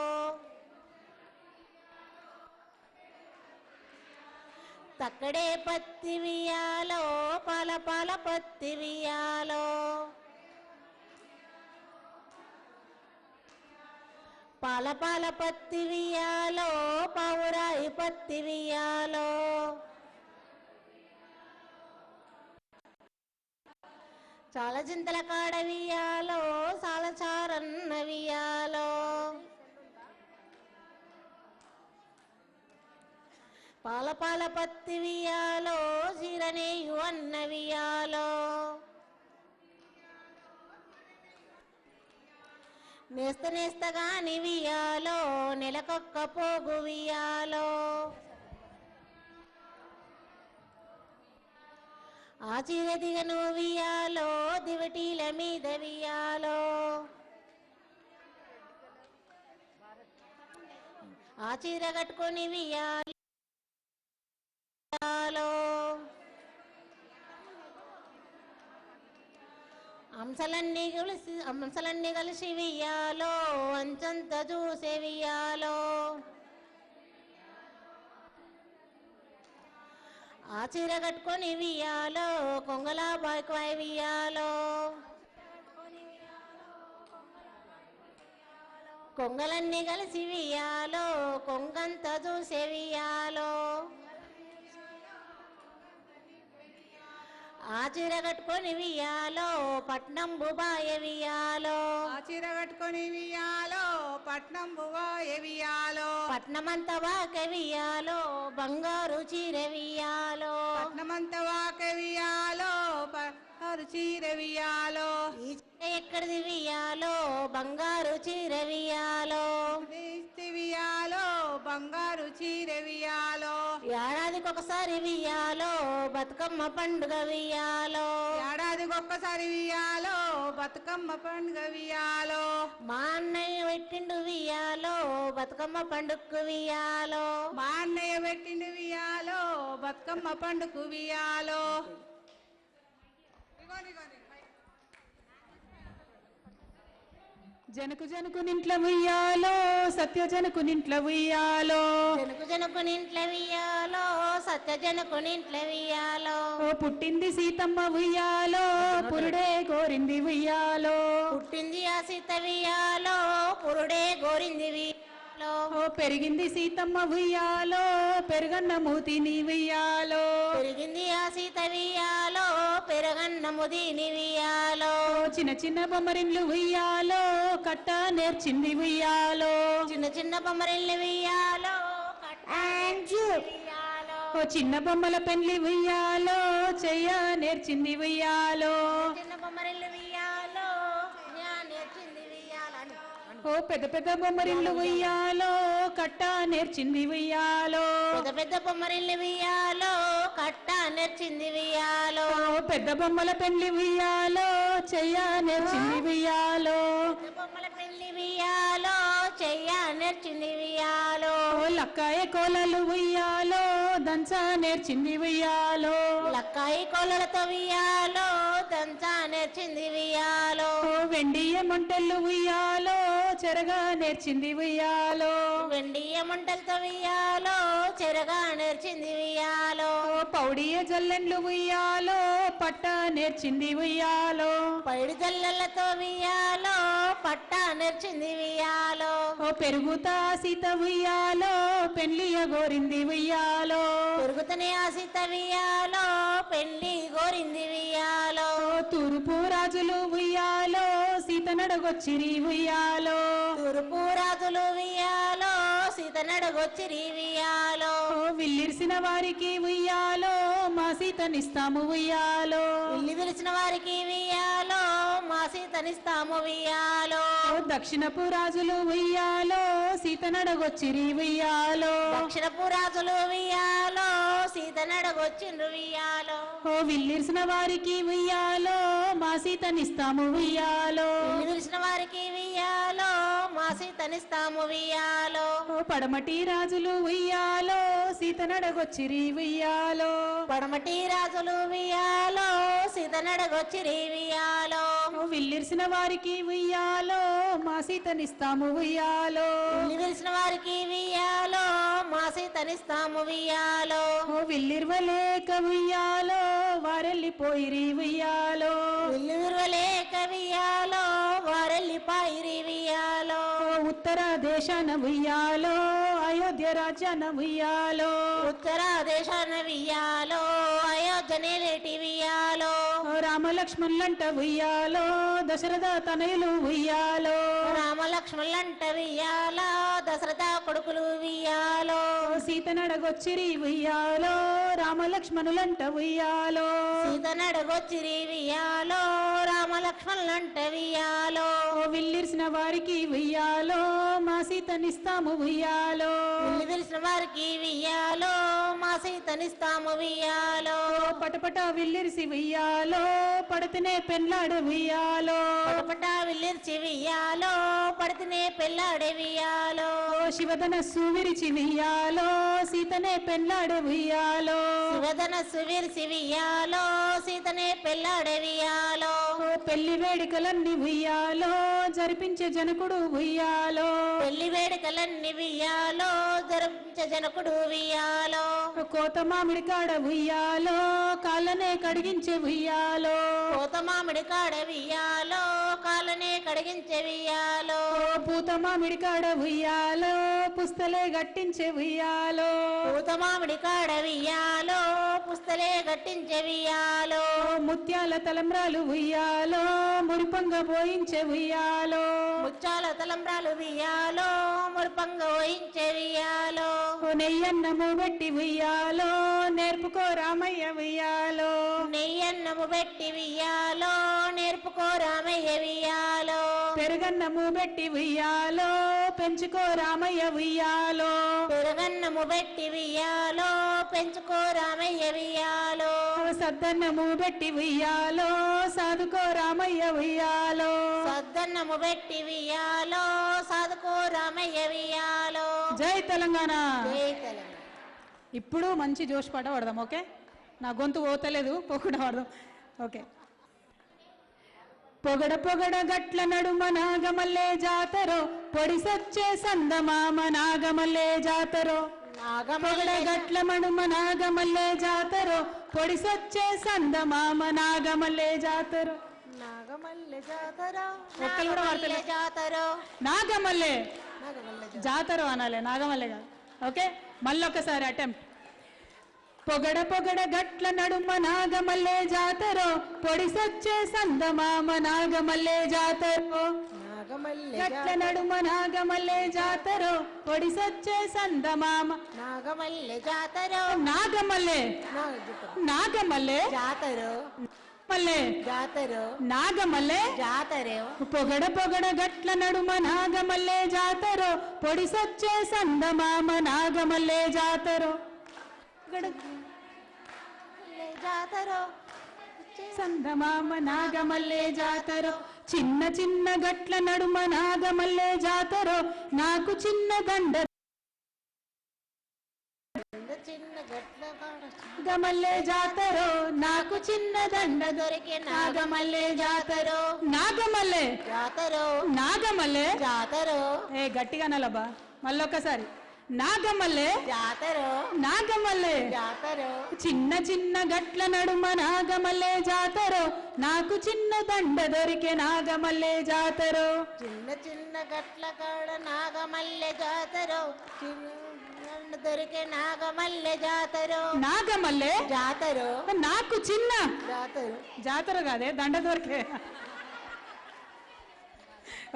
తక్కడే పత్తి వియ్యాలో, పాల పాల పత్తి వియ్యాలో, పాల పాల పత్తి వియ్యాలో, పావురాయి పత్తి వియ్యాలో, చాలా చింతల కాడ వియ్యాలో, సాలచారన్న వియ్యాలో, పాల పాల పత్తి వియ్యాలో, చీరనేయు అన్న వియ్యాలో, నేస్త నేస్తగాని వియ్యాలో, నెలకొక్క పోగు వియ్యాలో, ఆ చీర దిగను వియ్యాలో, దివటీల మీద వియ్యాలో, ఆ చీర కట్టుకొని వియ్యాలో, అంశలన్నీ కలిసి వియ్యాలో, అంచంత చూసే వియ్యాలో, ఆ చీర కట్టుకొని వియ్యాలో కొంగల బాయ్ వియ్యాలో కొంగలన్నీ కలిసి వియ్యాలో కొంగంత చూసే వియ్యాలో ఆ చీర కట్టుకొని వియ్యాలో పట్నం బుబాయ వియ్యాలో ఆ చీర కట్టుకొని వియ్యాలో పట్నం బుబాయ వియ్యాలో పట్నమంతా వాక వియ్యాలో బంగారు చీర వియ్యాలో పట్నమంతా వాక వియ్యాలో బంగారు చీర వియ్యాలో ఈ చీర ఎక్కడిది వియ్యాలో బంగారు చీర వియ్యాలో వియ్యాలో బంగారు చీర వియ్యాలో ఏడాదికి ఒకసారి వియ్యాలో బతుకమ్మ పండుగ వియ్యాలో ఏడాదికి ఒక్కసారి వియ్యాలో బతుకమ్మ పండుగ వియ్యాలో మా అన్నయ్య పెట్టిండు వియ్యాలో బతుకమ్మ పండుగకు వియ్యాలో మా అన్నయ్య పెట్టిండు వియ్యాలో బతుకమ్మ పండుగ వియ్యాలో జనకు జనకు నింట్ల ఉయ్యాలో సత్య జనకు నింట్ల ఉయ్యాలో జనకు జనకు నింట్ల వియ్యాలో సత్య జనకు నింట్ల వియ్యాలో ఓ పుట్టింది సీతమ్మ ఉయ్యాలో పురుడే కోరింది ఉయ్యాలో పుట్టింది ఆ సీత వియ్యాలో పురుడే గోరింది వియ్యాలో ఓ పెరిగింది సీతమ్మ ఉయ్యాలో పెరుగన్న మూతిని ఉయ్యాలో పెరిగింది ఆ సీత వియ్యాలో పెరగన్నము దీని వియ్యాలో ఓ చిన్న చిన్న బొమ్మరిన్లు ఉయ్యాలో కట్ట నేర్చింది ఉయ్యాలో చిన్న చిన్న బొమ్మరిల్లు వియ్యాలో వియ్యాలో ఓ చిన్న బొమ్మల పెళ్లి ఉయ్యాలో చెయ్య నేర్చింది ఉయ్యాలో చిన్న బొమ్మరిల్లు వియ్యాలో నేర్చింది వియ్యాలని ఓ పెద్ద పెద్ద బొమ్మరిన్లు ఉయ్యాలో కట్ట నేర్చింది ఉయ్యాలో పెద్ద పెద్ద బొమ్మరిల్లు వియ్యాలో కట్ట నేర్చింది వియ్యాలో ఓ పెద్ద బొమ్మల పెళ్లి ఉయ్యాలో చెయ్య నేర్చింది ఉయ్యాలో పెద్ద బొమ్మల పెళ్లి వియ్యాలో చెయ్య నేర్చింది వియ్యాలో ఓ లక్కాయ కోలలు ఉయ్యాలో దంచ నేర్చింది ఉయ్యాలో లక్కాయి కోళ్ళతో వియ్యాలో దంచా నేర్చింది వియ్యాలో ఓ వెండియ మొంటెళ్ళు ఉయ్యాలో చెరగా నేర్చింది ఉయ్యాలో వెండి మంటలతో వియ్యాలో చెరగా నేర్చింది వియ్యాలో ఓ పౌడియ జల్లెండ్లు ఉయ్యాలో పట్ట నేర్చింది ఉయ్యాలో పైడి జల్లెలతో వియ్యాలో పట్ట నేర్చింది వియ్యాలో ఓ పెరుగుతా సీత ఉయ్యాలో పెళ్లియ గోరింది ఉయ్యాలో పెరుగుతనే ఆ సీత వియ్యాలో పెళ్లి గోరింది వియ్యాలో ఓ తూర్పు రాజులు ఉయ్యాలో సీత నడగొచ్చిరి ఉయ్యాలో తూర్పు రాజులు వియ్యాలో సీత నడగొచ్చిరి వియ్యాలో ఓ విల్లిరిసిన వారికి ఉయ్యాలో మా సీతనిస్తాము ఉయ్యాలో ఇల్లు విరిచిన వారికి వియ్యాలో మా సీతనిస్తాము వియ్యాలో ఓ దక్షిణపు రాజులు ఉయ్యాలో సీత నడగొచ్చిరి ఉయ్యాలో దక్షిణపు రాజులు వియ్యాలో సీత నడగొచ్చిండ్రు వియ్యాలో ఓ విల్లిరిసిన వారికి ఉయ్యాలో మా సీతనిస్తాము ఉయ్యాలో ఇల్లు విరిచిన వారికి వియ్యాలో మా సీతనిస్తాము వియ్యాలో ఓ పడమటి రాజులు ఉయ్యాలో సీత నడగొచ్చిరి ఉయ్యాలో పడమటి రాజులు వియ్యాలో సీత నడగొచ్చిరి వియ్యాలో ఓ విల్లిరిసిన వారికి ఉయ్యాలో మా సీతనిస్తాము ఉయ్యాలో ఇల్లు విరిచిన వారికి వియ్యాలో మా సీతనిస్తాము వియ్యాలో ఓ విల్లిర్వలేక ఉయ్యాలో వారెళ్ళిపోయిరి ఉయ్యాలో ఇల్లు విరవలేక వియ్యాలో వారెళ్ళిపాయిరి వియ్యాలో ఓ ఉత్తర దేశాన ఉయ్యాలో అయోధ్య రాజ్యాన ఉయ్యాలో ఉత్తర దేశాన వియ్యాలో అయోధ్యనే లేటి వియ్యాలో ఓ రామలక్ష్మణులంట ఉయ్యాలో దశరథ తనయులు ఉయ్యాలో రామలక్ష్మణులంట వియ్యాలో దశరథ కొడుకులు వియ్యాలో ఓ సీత నడగొచ్చిరి ఉయ్యాలో రామలక్ష్మణులంట ఉయ్యాలో సీత నడగొచ్చిరి వియ్యాలో రామలక్ష్మణులంట వియ్యాలో ఓ విల్లిరిసిన వారికి ఉయ్యాలో మా సీతనిస్తాము ఉయ్యాలో ఇల్లు విరిసిన వారికి వియ్యాలో మా సీతనిస్తాము వియ్యాలో ఓ పటపట విల్లిరిసి ఉయ్యాలో పడితేనే పెళ్ళాడు ఉయ్యాలో పటపట విల్లిర్చి వియ్యాలో పడితేనే పెళ్ళాడే వియ్యాలో ఓ శివధనస్సు విరిచి ఉయ్యాలో సీతనే పెళ్ళాడు ఉయ్యాలో శివధనస్సు విరిచి వియ్యాలో సీతనే పెళ్ళాడే వియ్యాలో ఓ పెళ్లి వేడుకలన్నీ ఉయ్యాలో జరిపించే జనకుడు ఉయ్యాలో పెళ్లి వేడుకలన్నీ వియ్యాలో జరిపించే జనకుడు వియ్యాలో కోత మామిడి కాడ ఉయ్యాలో కాళ్ళనే కడిగించే ఉయ్యాలో కోత మామిడి కాడ వియ్యాలో కాళ్ళనే కడిగించే వియ్యాలో పూత మామిడి కాడ ఉయ్యాలో పుస్తలే గట్టించే ఉయ్యాలో పూత మామిడి కాడ వియ్యాలో పుస్తలే గట్టించే వియ్యాలో ముత్యాల తలంబ్రాలు ఉయ్యాలో మురిపంగ పోయించే ఉయ్యాలో ముచ్చాల తలంబ్రాలు వియ్యాలో మురుపంగ వహించే వియ్యాలో నెయ్యన్నము పెట్టి ఉయ్యాలో నేర్పుకో రామయ్య ఉయ్యాలో నెయ్యన్నము పెట్టి వియ్యాలో నేర్పుకో రామయ్య వియ్యాలో పెరుగన్నము పెట్టి ఉయ్యాలో పెంచుకో రామయ్య ఉయ్యాలో పెరుగన్నము పెట్టి వియ్యాలో పెంచుకో రామయ్య వియ్యాలో సద్దన్నము పెట్టి ఉయ్యాలో సాదుకో రామయ్య ఉయ్యాలో సద్దన్నము పెట్టి వియ్యాలో సాదుకో రామయ్య వియ్యాలో జై తెలంగాణ. జై తెలంగాణ. ఇప్పుడు మంచి జోష్ పాట పడదాం. ఓకే, నా గొంతు పోతలేదు, పోకుండా పడదాం. ఓకే. పొగడ పొగడ గట్ల నడుమ నాగమల్లే జాతరో పొడి సచ్చే సందమామ నాగమల్లే జాతరో పొగడ గట్ల మడుమ నాగమల్లే జాతరో పొడి సచ్చే సందమామ నాగమల్లే జాతరో నాగమల్లె జాతర ఒక్కలు కూడా వాడతలే. జాతర నాగమల్లే నాగమల్లె జాతరో అనాలి, నాగమల్లే కాదు. ఓకే, మళ్ళొకసారి అటెంప్ట్. పొగడ పొగడ గట్ల నడుమ నాగమల్లే జాతరో పొడి సచ్చే సందమామ నాగమల్లే జాతరో నాగమల్లె గట్ల నడుమ నాగమల్లే జాతరో పొడి సచ్చే సందమామ నాగమల్లె జాతర నాగమల్లే నాగమల్లే జాతర మల్లే జాతర నాగమల్లే జాతర పొగడ పొగడ గట్ల నడుమ నాగమల్లే జాతరో పొడి సచ్చే సందమామ నాగమల్లే జాతరో జాతర సందమామ నాగమల్లే జాతరో చిన్న చిన్న గట్ల నడుమ నాగమల్లే జాతరో నాకు చిన్న దండ చిన్న గట్ల నాగమల్లే జాతరో నాకు చిన్న దండ దొరికే నాగమల్లే జాతరో నాగమల్లే జాతర నాగమల్లే జాతర ఏ గట్టిగా నలబా మళ్ళొక్కసారి నాగమల్లే జాతర నాగమల్లే జాతర చిన్న చిన్న గట్ల నడుమ నాగమల్లే జాతరో నాకు చిన్న దండ దొరికే నాగమల్లే జాతరో చిన్న చిన్న గట్ల కాడ నాగమల్లె జాతర చిన్న దొరికే నాగమల్లె జాతర నాగమల్లే జాతర నాకు చిన్న జాతర జాతర కాదే దండ దొరికే.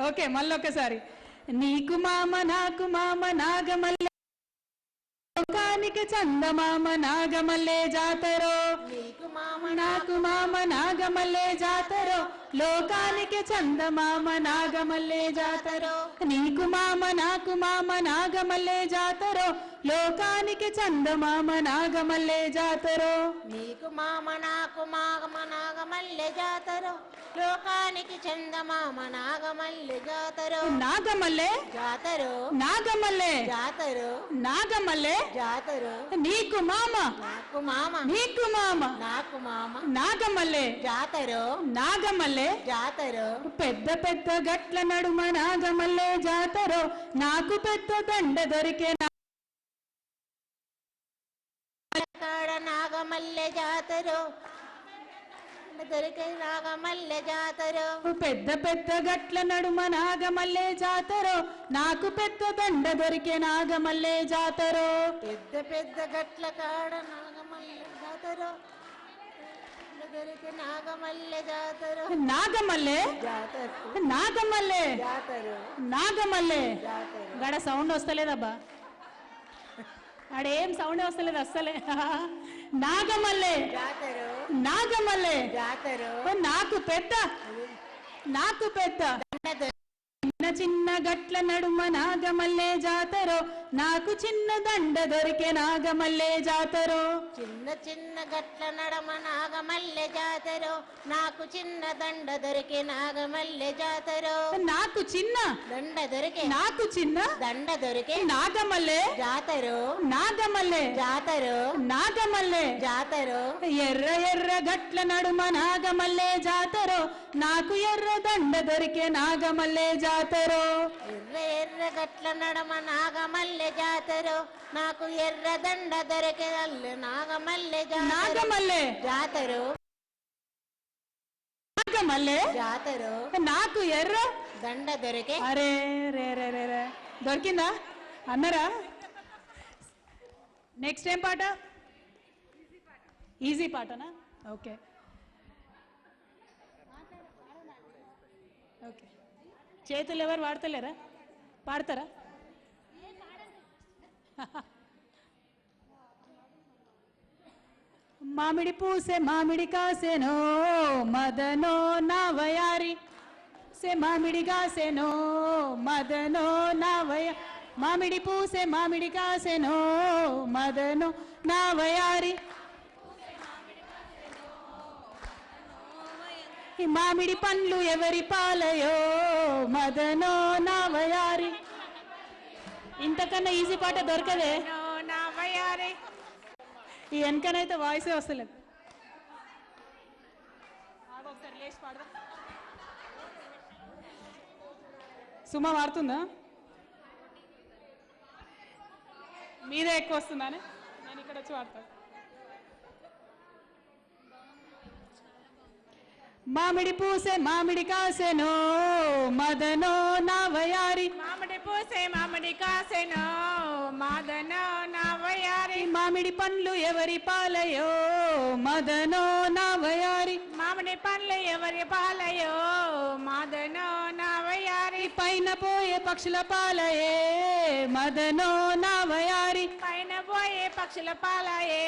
ఓకే, మళ్ళొకసారి. నీకు మామ నాకు మామ నాగమల్లె లోకానికి చందమామ నాగమల్లే జాతరో నీకు మామ నాకు మామ నాగమల్లే జాతరో లోకానికి చందమామ నాగమల్లే జాతరో నీకు మామ నాకు మామ నాగమల్లే జాతరో లోకానికి చందమామ నాగమల్లే జాతరో నీకు మామ నాకు మామ నాగమల్లె జాతర లోకానికి చందమామ నాగమల్లె జాతర నాగమల్లే జాతర నాగమల్లే జాతర నాగమల్లే జాతర నీకు మామ నాకు మామ నీకు మామ నాకు మామ నాగమల్లే జాతర నాగమల్లే జాతర పెద్ద పెద్ద గట్ల నడుమ నాగమల్లే జాతరో నాకు పెద్ద దండ దొరికే కాడ నాగమల్లె జాతర దొరికే నాగమల్లె జాతర పెద్ద పెద్ద గట్ల నడుమ నాగమల్లే జాతరో నాకు పెద్ద దండ దొరికే నాగమల్లే జాతరో పెద్ద పెద్ద గట్ల కాడ నాగమల్లె జాతర దొరికే నాగమల్లె జాతర నాగమల్లే జాతర నాగమల్లే జాతర నాగమల్లే జాతర గడ సౌండ్ వస్తలేదబ్బా, ఆడేం సౌండ్ వస్తలేదు అస్సలే. నాగమల్లే జాతర నాగమల్లే జాతర నాకు పెద్ద చిన్న చిన్న గట్ల నడుమ నాగమల్లే జాతరో నాకు చిన్న దండ దొరికే నాగమల్లె జాతరో. చిన్న చిన్న గట్ల నడమ నాగమల్లె జాతరో, నాకు చిన్న దండ దొరికే నాగమల్లె జాతరో. నాకు చిన్న దండ దొరికే నాకు చిన్న దండ దొరికే నాగమల్లె జాతరో, నాగమల్లె జాతరో, నాగమల్లె జాతరో. ఎర్ర ఎర్ర గట్ల నడుమ నాగమల్లె జాతరో, నాకు ఎర్ర దండ దొరికే నాగమల్లె జాతరో. ఎర్ర ఎర్ర గట్ల నడమ నాగమల్లె జాతరో, నాకు ఎర్ర దండ దొరికే నాగమల్లె నాగమల్లె జాతరో, నాగమల్లె జాతరో. నాకు ఎర్ర దండ దొరికే. అరే రే రే రే రే దొరికిందా అన్నరా? నెక్స్ట్ ఏం పాట? ఈజీ పాటనా? Okay okay. చేతులు ఎవరు వాడతలేరా? పాడతారా? మామిడి పూసే మామిడి కాసెనో మదనో నా వయారి, సే మామిడి కాసెనో మదనో నా వయ. మామిడి పూసే మామిడి కాసెనో మదనో నా వయారి, ఈ మామిడి పండ్లు ఎవరి పాలయో మదనో నా వయారి. ఇంతకన్నా ఈజీ పాట దొరకదే. ఈ వెనకనైతే వాయిసే వస్తలేదు. సుమా వాడుతుందా? మీదే ఎక్కువ వస్తుందానే, నేను ఇక్కడ వచ్చి వాడతాను. మామిడి పూసే మామిడి కాసెనో మదనో నా వయారి, మామిడి పూసే మామిడి కాసెనో మదనో నా వయారి. మామిడి పండ్లు ఎవరి పాలయో మదనో నా వయారి, మామిడి పండ్లు ఎవరి పాలయో మదనో నా వయారి. పైన పోయే పక్షుల పాలయే మదనో నా వయారి, పైన పోయే పక్షుల పాలయే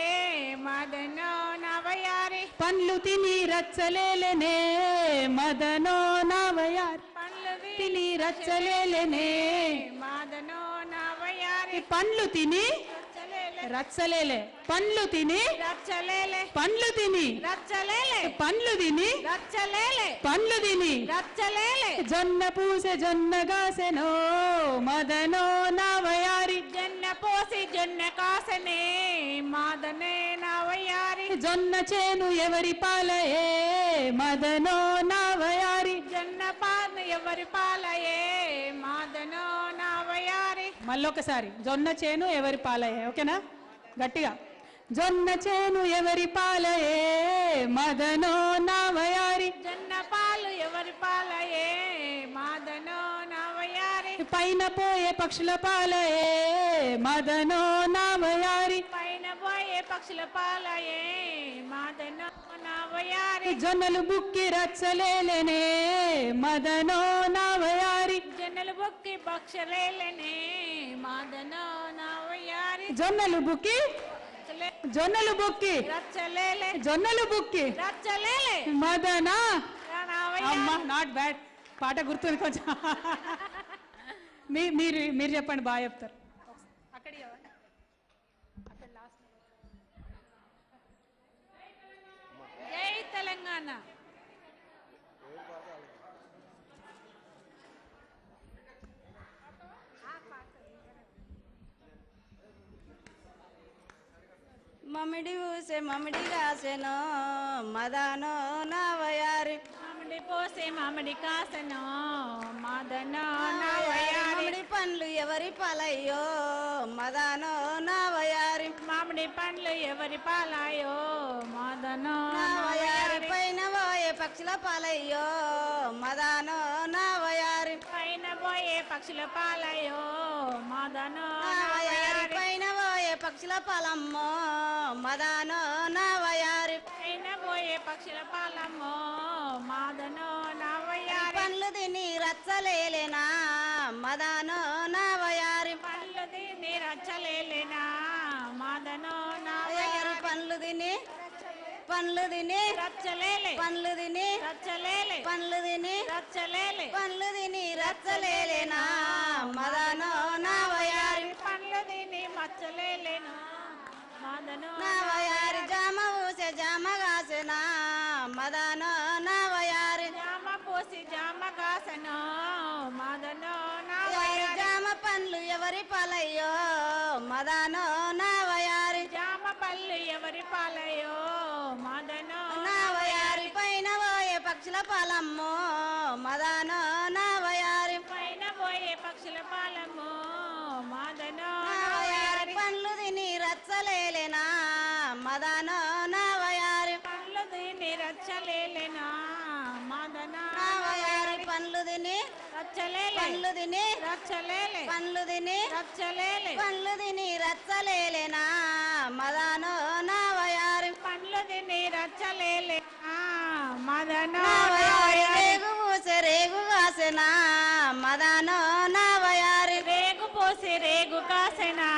మదనో నా వయారి. పండ్లు తిని రచ్చలేలనే మదనో నా వయారి, పండ్లు తిని రచ్చలేలనే మదనో నా వయారి. పండ్లు తిని రచ్చలేలే రచ్చలేలే, పండ్లు తిని రచ్చలేలే పండ్లు తిని రచ్చలేలే పండ్లు తిని రచ్చలేలే పండ్లు తిని రచ్చలేలే. జొన్న పూసె జొన్న కాసెనో మదనో నా వయారి, జొన్న పోసి జొన్న కాసనే మదనే నా వయారి. జొన్న చేను ఎవరి పాలయే మదనో నా వయారి. జొన్న పాను ఎవరి పాలయే మదనో నా వయారి. మళ్ళొకసారి జొన్న చేను ఎవరి పాలయే. ఓకేనా? గట్టిగా. జొన్న చేను ఎవరి పాలయే మదనో నా వయారి, జొన్న పాలు ఎవరి పాలయే మదనో నా వయారి. పైన పోయే పక్షుల పాలయే మదనో నా వయారి, పైన పోయే పక్షుల పాలయే మదనో నా వయారి. జొన్నలు బుక్కి రచ్చలేలనే మదనో నా వయారి, జొన్నలు బొక్కి పక్షలేలనే మదనో నా వయారి. జొన్నలు బుక్కి జొన్నలు బుక్కి రచ్చలేలే జొన్నలు బుక్కి రచ్చలేలే మదనా. నా అమ్మ వయారి. నాట్ బ్యాడ్, పాట గుర్తుంది కొంచెం. మీరు మీరు చెప్పండి, బాగా చెప్తారు. అక్కడ జై తెలంగాణ. మమిడి ఊసే మమిడి కాసెనో మదనో నా వయారి, మామిడి పోసే మామిడి కాసనో మదనో నా వయారి. మామిడి పండ్లు ఎవరి పాలయ్యో మదనో నా వయారి, మామిడి పండ్లు ఎవరి పాలాయో మదనో నా నా వయారి. వయారి. పైన పోయే పక్షుల పాలయ్యో మదనో నా వయారి, పైన పోయే పక్షుల పాలయో మదనో నా నా వయారి. వయారి. పైన పోయే పక్షుల పాలమ్మో మదనో నా వయారి, పైన పోయే పక్షుల పాలమ్మో మదనో నా వయారి. పండ్లు తిని రచ్చలేలేనా మదనో నా వయారి, పండ్లు తిని రచ్చలేలేనా మదనో నా వయారి. వయారి. పండ్లు తిని పండ్లు తిని రచ్చలేలే పండ్లు తిని రచ్చలేలే పండ్లు తిని రచ్చలేలే పండ్లు తిని రచ్చలేలేనా మదనో నా వయారి, పండ్లు రచ్చలేలేనా మదనో నవయారి జామ ఊసే జామ కాసిన మదనో నవయారి జామ పోసి జామ కాసన మదనో యారి జామ పండ్లు ఎవరి పాలయ్యో మదనో నవయారి జామ పళ్ళు ఎవరి పాలయో మదనో నవయారి పైన పోయే పక్షుల పాలమ్మో మదనో నవయారి పైన పోయే పక్షుల పాలము మదనో నవయారి పండ్లు తిని రచ్చలేలేనా మదనో నవయారి పళ్ళు దీన్ని రచ్చలేలేనా మదనో నవయారి పండ్లు తిని రచ్చలేలే పండ్లు తిని రచ్చలేలే పండ్లు తిని రచ్చలేలే పండ్లు తిని రచ్చలేలేనా మదనో నవయారి పండ్లు తిని రచ్చలేలే మదనో నవయారి రేగు పూసే రేగు కాసిన మదనో నవయారి రేగు పోసి రేగు కాసెనా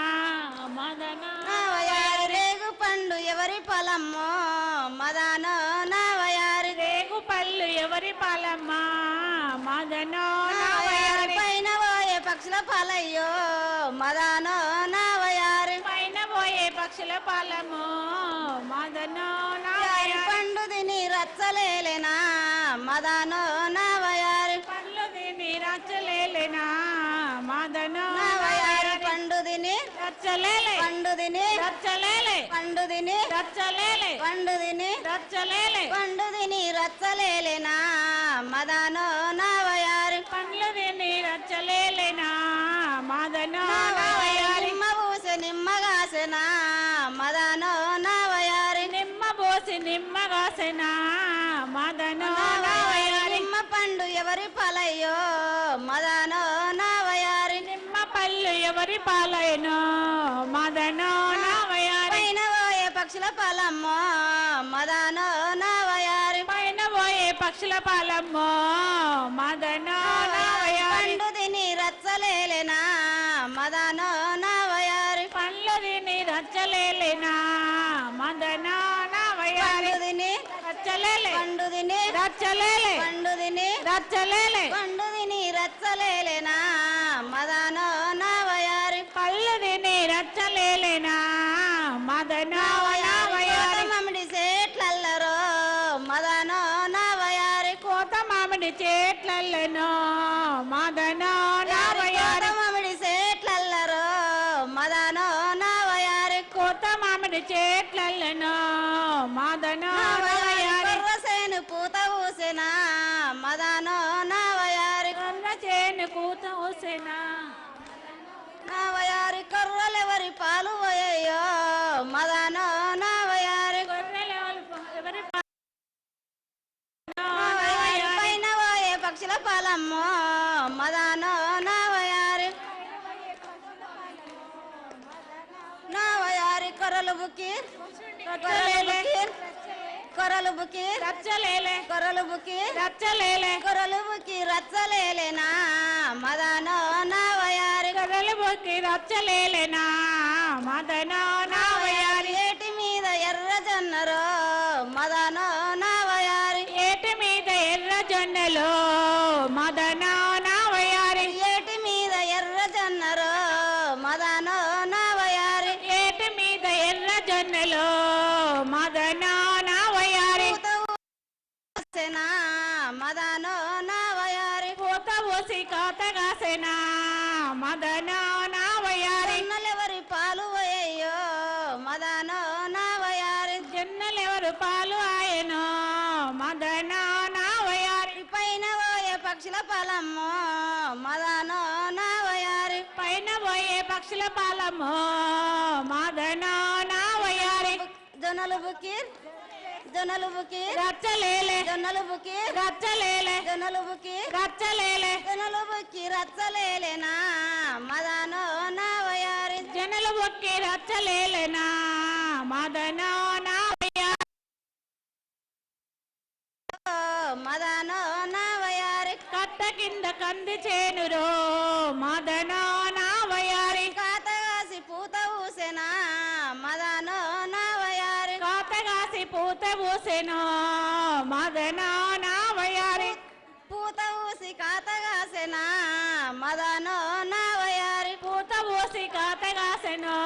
మదనో నవయారి రేగు పండు ఎవరి పొలమ్మో మదనో నవయారి రేగు పళ్ళు ఎవరి పాలమ్మా మదనో నవయారి పైన పోయే పక్షుల పాలయ్యో మదనో నవయారి పైన పోయే పక్షుల పాలము మదనో యారి పండు తిని రచ్చలేలేనా మదనో నవయారి పళ్ళు తిని రచ్చలేలేనా మదనో నవయారి పండు తిని రచ్చలేలే పండు తిని రచ్చలేలే పండు తిని రచ్చలేలే పండు తిని రచ్చలేలే పండు తిని రచ్చలేలేనా మదనో నవయారి పండ్లు తిని రచ్చలేలేనా మదనో నవయారి నిమ్మ పూసే నిమ్మ కాసిన మదనో నవయారి నిమ్మ పోసి నిమ్మ కాసెనా మదనో నవయారి నిమ్మ పండు ఎవరి పాలయ్యో మదనో నవయారి నిమ్మ పళ్ళు ఎవరి పాలయనో మదనో నవయారి పైన పోయే పక్షుల పాలమ్మో మదనో నవయారి పైన పోయే పక్షుల పాలమ్మో మదనో నవయారి పండు తిని రచ్చలేలేనా మదనో నవయారి పండ్లు తిని రచ్చలేలేనా మదనో నవయారి పండు తిని రచ్చలేలే పండు తిని రచ్చలేలే పండు తిని రచ్చలేలే పండు తిని రచ్చలేలేనా మదనో నవయారి పళ్ళు తిని రచ్చలేలేనా మదనో నవయారి మమ్మడి సేట్లల్లరో మదనో నవయారి కోత మామిడి చెట్లల్లనో మదనో నవయారి మమ్మడి సేట్లల్లరో మదనో నవయారి కోత మామిడి చెట్లల్లనో మదనో నవయారి సేను పూత ఊసిన మదనో నవయారి కొన్న చేను కూత ఊసెనా నవయారి కర్రలెవరి పాలు పోయయ్యో మదనో నవయారి గొర్రెలు ఎవరి నవయారి పైన పోయే పక్షుల పాలమ్మో మదనో నవయారి నవయారి కొరలు బుకి కొరలు బుకి రచ్చలేలే కొరలు బుకి రచ్చలేలే కొరలు బుకి రచ్చలేలేనా మదనో నవయారి గొర్రెలు బొక్కి రచ్చలేలేనా మదనో నవయారి ఏటి మీద ఎర్ర జొన్నరో మదనో నవయారి ఏటి మీద ఎర్ర జొన్నలు మదనో నవయారి ఏటి మీద ఎర్ర జొన్నరో మదనో నవయారి ఏటి మీద ఎర్ర జొన్నలు మదనో నవయారి పూతనా మదనో నవయారి పూత పోసి కాతగాసెనా మదనో నవయారి జొన్నలెవరి పాలు పోయయ్యో మదనో నవయారి జొన్నలెవరు పాలు ఆయనో మదనో నవయారి పైన పోయే పక్షుల పాలమ్మో మదనో నవయారి పైన పోయే పక్షుల పాలము మదనో నవయారి జొన్నలు బుకి జొన్నలు బుకి రచ్చలేలే జొన్నలు బుకి రచ్చలేలే జొన్నలు బుకి రచ్చలేలే జొన్నలు బుకి రచ్చలేలేనా మదనో నవయారి జనలు బొక్కి రచ్చలేలేనా మదనో నవయారి మదనో నవయారి కట్ట కింద కంది చేనురో మదనో నవయారి కాతగాసి పూత ఊసెనా మదనో నవయారి కాతగాసి పూత పూసెనో మదనో నవయారి పూత ఊసి కాతగాసెనా మదనో నవయారి పూత పూసి కాతగాసెనో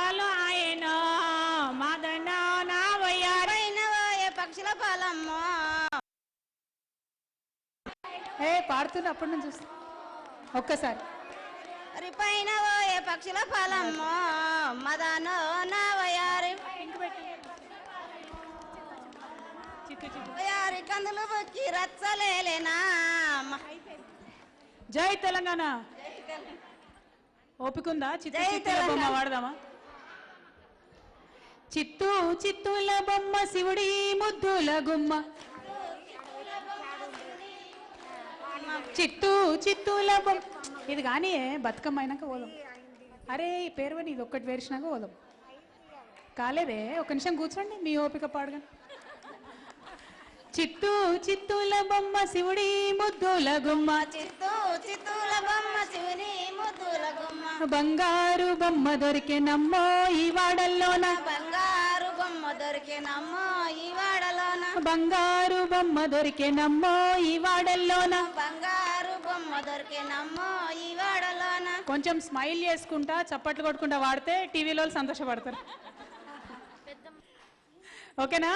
పాలు ఆయనో మదన నా వయ్యారి పైన పోయే పక్షుల పాలమ్మో ఏ పాడుతున్నా అప్పటి నుంచి చూస్తా ఒక్కసారి మరి పైన పోయే పక్షుల పాలమ్మో మదనో నా వయారి వయారి కందులు బొక్కి రచ్చలేనా జై తెలంగాణ ఓపికందా చిత్తూ జై చిత్తూల బొమ్మ తెలంగాణ. వాడదామా చిత్తూ చిత్తూల బొమ్మ శివుడి ముద్దుల గుమ్మ చిత్తూ చిత్తూల బొమ్మ ఇది కానీ బతుకమ్మ అయినాక పోదాం అరే ఈ పేరు అని ఇది ఒక్కటి వేసినాక పోదాం కాలేదే ఒక నిమిషం కూర్చోండి మీ ఓపిక పాడగా చిత్తూ చిత్తూల బొమ్మ శివుడి ముద్దుల గుమ్మ చిత్తూ చిత్తూల బొమ్మ శివుని ముద్దుల గుమ్మ బంగారు బొమ్మ దొరికెనమ్మో ఈ వాడల్లోన బంగారు బొమ్మ దొరికినమ్మో ఈ వాడలోన బంగారు బొమ్మ దొరికెనమ్మో ఈ వాడల్లోన బంగారు బొమ్మ దొరికినమ్మో ఈ వాడలోన కొంచెం స్మైల్ చేసుకుంటా చప్పట్లు కొట్టుకుంటా వాడితే టీవీలో వాళ్ళు సంతోషపడతారు ఓకేనా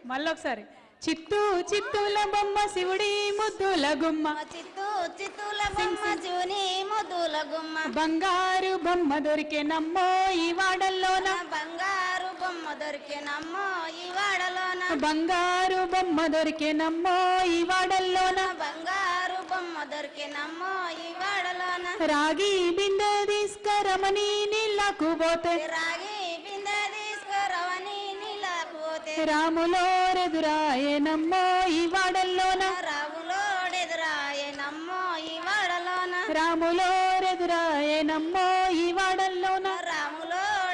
మళ్ళీ ఒకసారి చిత్తూ చిత్తూల బొమ్మ శివుడి ముద్దుల గుమ్మ చిత్తూ చిత్తూల బొమ్మ శివుని ముద్దుల గుమ్మ బంగారు బొమ్మ దొరికెనమ్మో ఈ వాడల్లోన బంగారు బొమ్మ దొరికినమ్మో ఈ వాడలోన బంగారు బొమ్మ దొరికెనమ్మో ఈ వాడల్లోన బంగారు బొమ్మ దొరికినమ్మో ఈ వాడలోన రాగి బిందె తీసుకరమని నీళ్ళకు పోతే రాగి బిందె తీసుకురవని నీళ్ళకు పోతే రాములోరెదురాయనమ్మో ఈ వాడల్లోన రావులోడెదురాయనమ్మో ఈ వాడలోన రాములోరెదురాయనమ్మో ఈ వాడల్లోన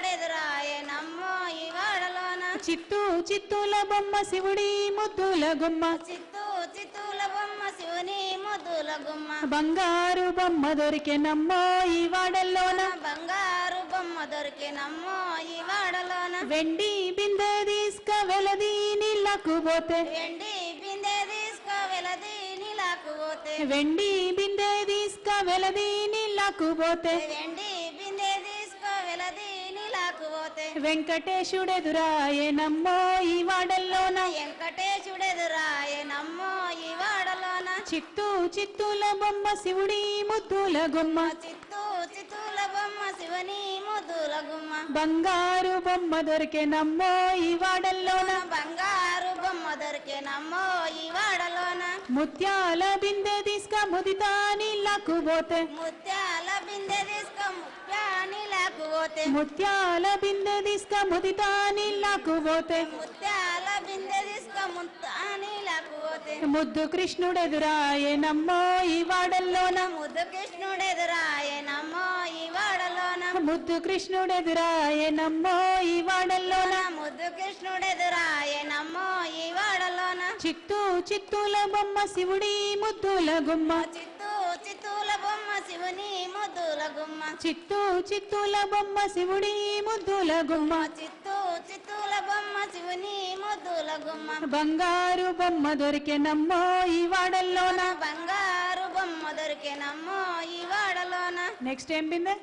రాములోడెదురాయనమ్మో ఈ వాడలోన చిత్తూ చిత్తూల బొమ్మ శివుడి ముద్దుల గుమ్మ చిత్తూ చిత్తూల బొమ్మ శివుని ముద్దుల గుమ్మ బంగారు బొమ్మ దొరికెనమ్మో ఈ వాడల్లోన బంగారు బొమ్మ దొరికినమ్మో ఈ వాడలోన వెండి బిందె తీసుక వెలది నీళ్ళకు పోతే వెండి బిందె తీసుకో వెలది నీళ్ళకు పోతే వెండి బిందె తీసుక వెలది నీళ్ళకు పోతే వెండి బిందె తీసుకో వెలది నీళ్ళకు పోతే వెంకటేశుడెదురాయనమ్మో ఈ వాడల్లోన వెంకటేశుడెదురాయనమ్మో ఈ వాడలోన చిత్తూ చిత్తూల బొమ్మ శివుడి ముద్దుల గుమ్మ చిత్తూ చిత్తూల బొమ్మ శివుని ముద్దుల గుమ్మ బంగారు బొమ్మ దొరికెనమ్మో ఈ వాడల్లోన బంగారు బొమ్మ దొరికినమ్మో ఈ వాడలోన ముత్యాల బిందె తీసుక ముదితా నీళ్ళకు పోతే ముత్యాల బిందె తీసుకో ముత్యా నీళ్ళకు పోతే ముత్యాల బిందె తీసుక ముదితా నీళ్ళకు పోతే ముత్యాల బిందె తీసుకో ముత్తా నీళ్ళకు పోతే ముద్దు కృష్ణుడెదురాయనమ్మో ఈ వాడల్లోన ముద్దు కృష్ణుడెదురాయనమ్మో ఈ వాడలోన ముద్దు కృష్ణుడెదురాయనమ్మో ఈ వాడల్లోన ముద్దు కృష్ణుడెదురాయనమ్మో ఈ వాడలోన చిత్తూ చిత్తూల బొమ్మ శివుడి ముద్దుల గుమ్మ చిత్తూ చిత్తూల బొమ్మ శివుని ముద్దుల గుమ్మ చిత్తూ చిత్తూల బొమ్మ శివుడి ముద్దుల గుమ్మ చిత్తూ చిత్తూల బొమ్మ శివుని ముద్దుల గుమ్మ బంగారు బొమ్మ దొరికెనమ్మో ఈ వాడల్లోన బంగారు బొమ్మ దొరికినమ్మో ఈ వాడలోన నెక్స్ట్ ఏం బిందె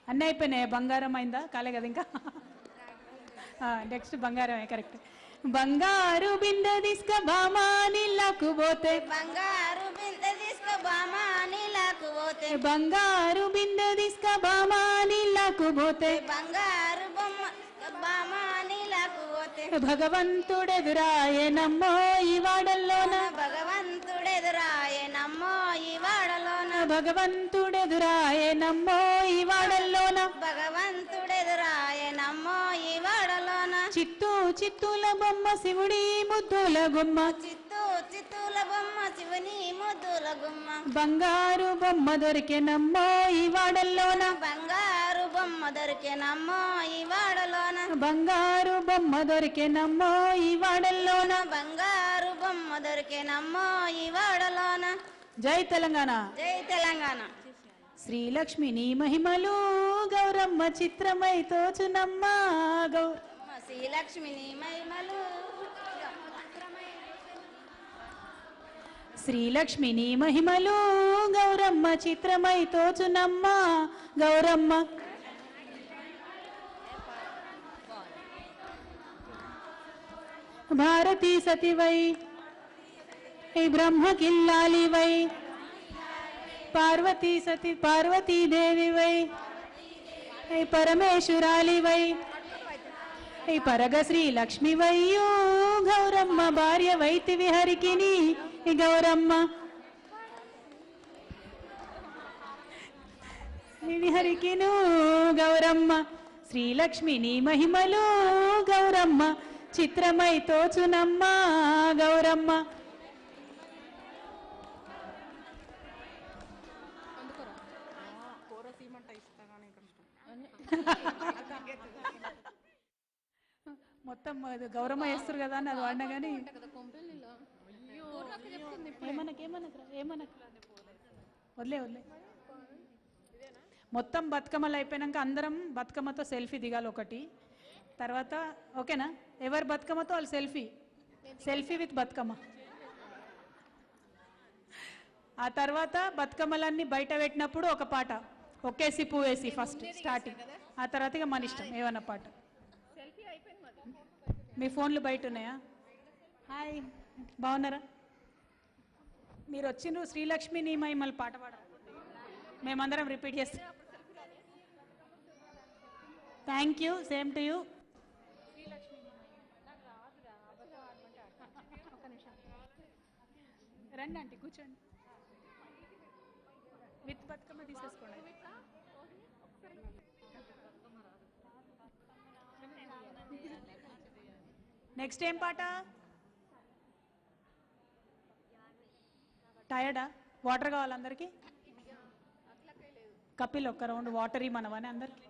అన్నీ అయిపోయినాయి బంగారం అయిందా కాలే కదా ఇంకా నెక్స్ట్ బంగారమే కరెక్ట్ బంగారు బిందె తీసుక బామా నీళ్ళకు పోతే బంగారు బిందె తీసుకో బామా నీళ్ళకు పోతే బంగారు బిందె తీసుక బామా నీళ్ళకు పోతే బంగారు బొమ్మ బామా నీళ్ళకు పోతే భగవంతుడెదురాయనమ్మో ఈ వాడల్లోన భగవంతుడెదురాయనమ్మో ఈ వాడలోన భగవంతుడెదురాయనమ్మో ఈ వాడల్లోన భగవంతుడెదురాయనమ్మో ఈ వాడలోన చిత్తూ చిత్తూల బొమ్మ శివుడి ముద్దుల గుమ్మ చిత్తూ చిత్తూల బొమ్మ శివుని ముద్దుల గుమ్మ బంగారు బొమ్మ దొరికెనమ్మో ఈ వాడల్లోన బంగారు బొమ్మ దొరికినమ్మో ఈ వాడలోన బంగారు బొమ్మ దొరికెనమ్మో ఈ వాడల్లోన బంగారు బొమ్మ దొరికినమ్మో ఈ వాడలోన జై తెలంగాణ జై తెలంగాణ శ్రీలక్ష్మి నీ మహిమలు గౌరమ్మ చిత్రమై తోచునమ్మ శ్రీలక్ష్మిని మహిమలు శ్రీలక్ష్మి నీ మహిమలు గౌరమ్మ చిత్రమై తోచునమ్మ గౌరమ్మ భారతీ సతివై బ్రహ్మ కిల్లాలివై పార్వతీ సతి పార్వతీదేవివై పరమేశ్వరాలివై పరగ శ్రీ లక్ష్మివయ్యో గౌరమ్మ భార్య వైతివి హరికిని గౌరమ్మ హరికిను గౌరమ్మ శ్రీలక్ష్మి నీ మహిమలు గౌరమ్మ చిత్రమై తోచునమ్మ గౌరమ్మ. మొత్తం గౌరమ్మ వేస్తారు కదా అని అది వాడినా కానీ వదిలే వదిలే. మొత్తం బతుకమ్మలు అయిపోయాక అందరం బతుకమ్మతో సెల్ఫీ దిగాలి ఒకటి. తర్వాత ఓకేనా, ఎవరు బతుకమ్మతో వాళ్ళు సెల్ఫీ విత్ బతుకమ్మ. ఆ తర్వాత బతుకమ్మలన్నీ బయట పెట్టినప్పుడు ఒక పాట ఒకేసి పువ్వేసి ఫస్ట్ స్టార్టింగ్. ఆ తర్వాత ఇక మన ఇష్టం ఏమన్నా పాట. మీ ఫోన్లు బయట ఉన్నాయా? హాయ్, బాగున్నారా? మీరు వచ్చిండ్రు శ్రీలక్ష్మి నీ మహిమలు పాట పాడరు, మేమందరం రిపీట్ చేస్తాం. Thank you, same to you. రండి ఆంటీ, కూర్చోండి. విత్ బతుకమ్మ తీసేసుకోండి. నెక్స్ట్ ఏం పాట? టయర్డా? వాటర్ కావాలి అందరికి? కపిల్ ఒక్క రౌండ్ వాటర్ ఇమ్మనవని అందరికి.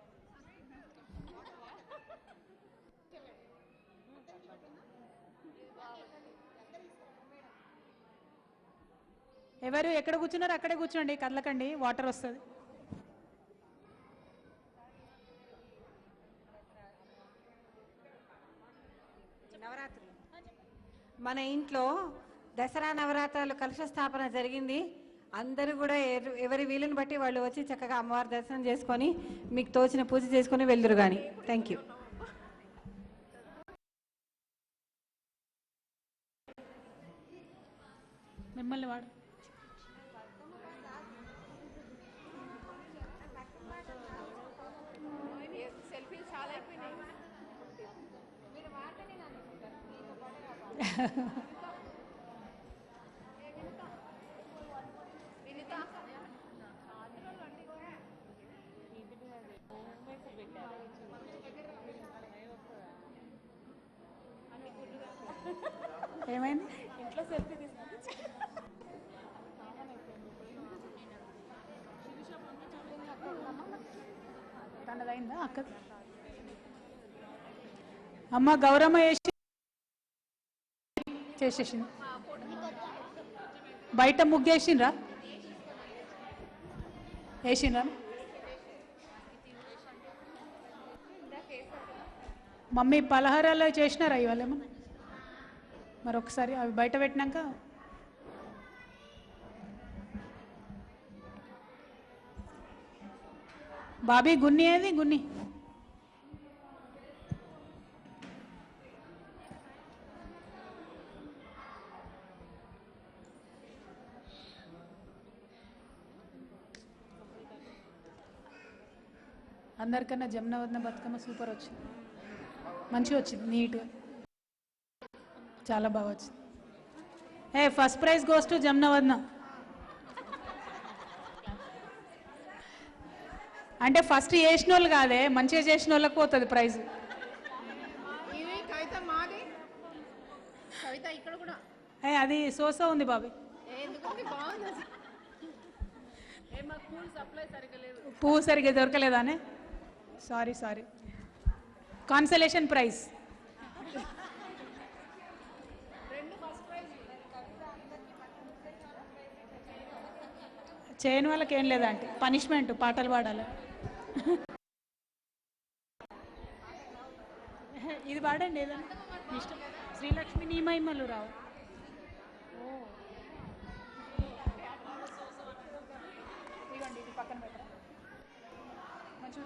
ఎవరు ఎక్కడ కూర్చున్నారు అక్కడే కూర్చోండి, కదలకండి, వాటర్ వస్తుంది. నవరాత్రులు మన ఇంట్లో దసరా నవరాత్రులు కలశ స్థాపన జరిగింది. అందరూ కూడా ఎవరి వీలుని బట్టి వాళ్ళు వచ్చి చక్కగా అమ్మవారి దర్శనం చేసుకొని మీకు తోచిన పూజ చేసుకొని వెళ్దురు కానీ. Thank you. మిమ్మల్ని వాడు ఏమైంది? ఇంట్లో సెల్ఫీ తనదైందా అక్క? అమ్మ గౌరమ్మ చేసేసింది. బయట ముగ్గేసిండ్రా? వేసిండ్రా? మమ్మీ పలహారాలు చేసినారా ఇవాళ ఏమన్నా? మరొకసారి అవి బయట పెట్టినాక బాబీ గున్ని ఏది? గున్ని అందరికన్నా జమునవదన బతుకమ్మ సూపర్ వచ్చింది, మంచిగా వచ్చింది, నీట్గా చాలా బాగా వచ్చింది. First prize goes to Jamunavadana. అంటే ఫస్ట్ చేసిన వాళ్ళు కాదే, మంచిగా చేసిన వాళ్ళకి పోతుంది ప్రైజ్. అది సోసా ఉంది బాబీ, పువ్వు సరిగ్గా దొరకలేదానే? Sorry sorry. Consolation prize. చేయని వాళ్ళకి ఏం లేదంటే పనిష్మెంట్, పాటలు పాడాలి. ఇది పాడండి ఏదన్నా ఇష్టం. శ్రీలక్ష్మి నీ మహిమలు రావు. ఇవ్వండి, ఇది పక్కన పెట్టండి. మంచిగా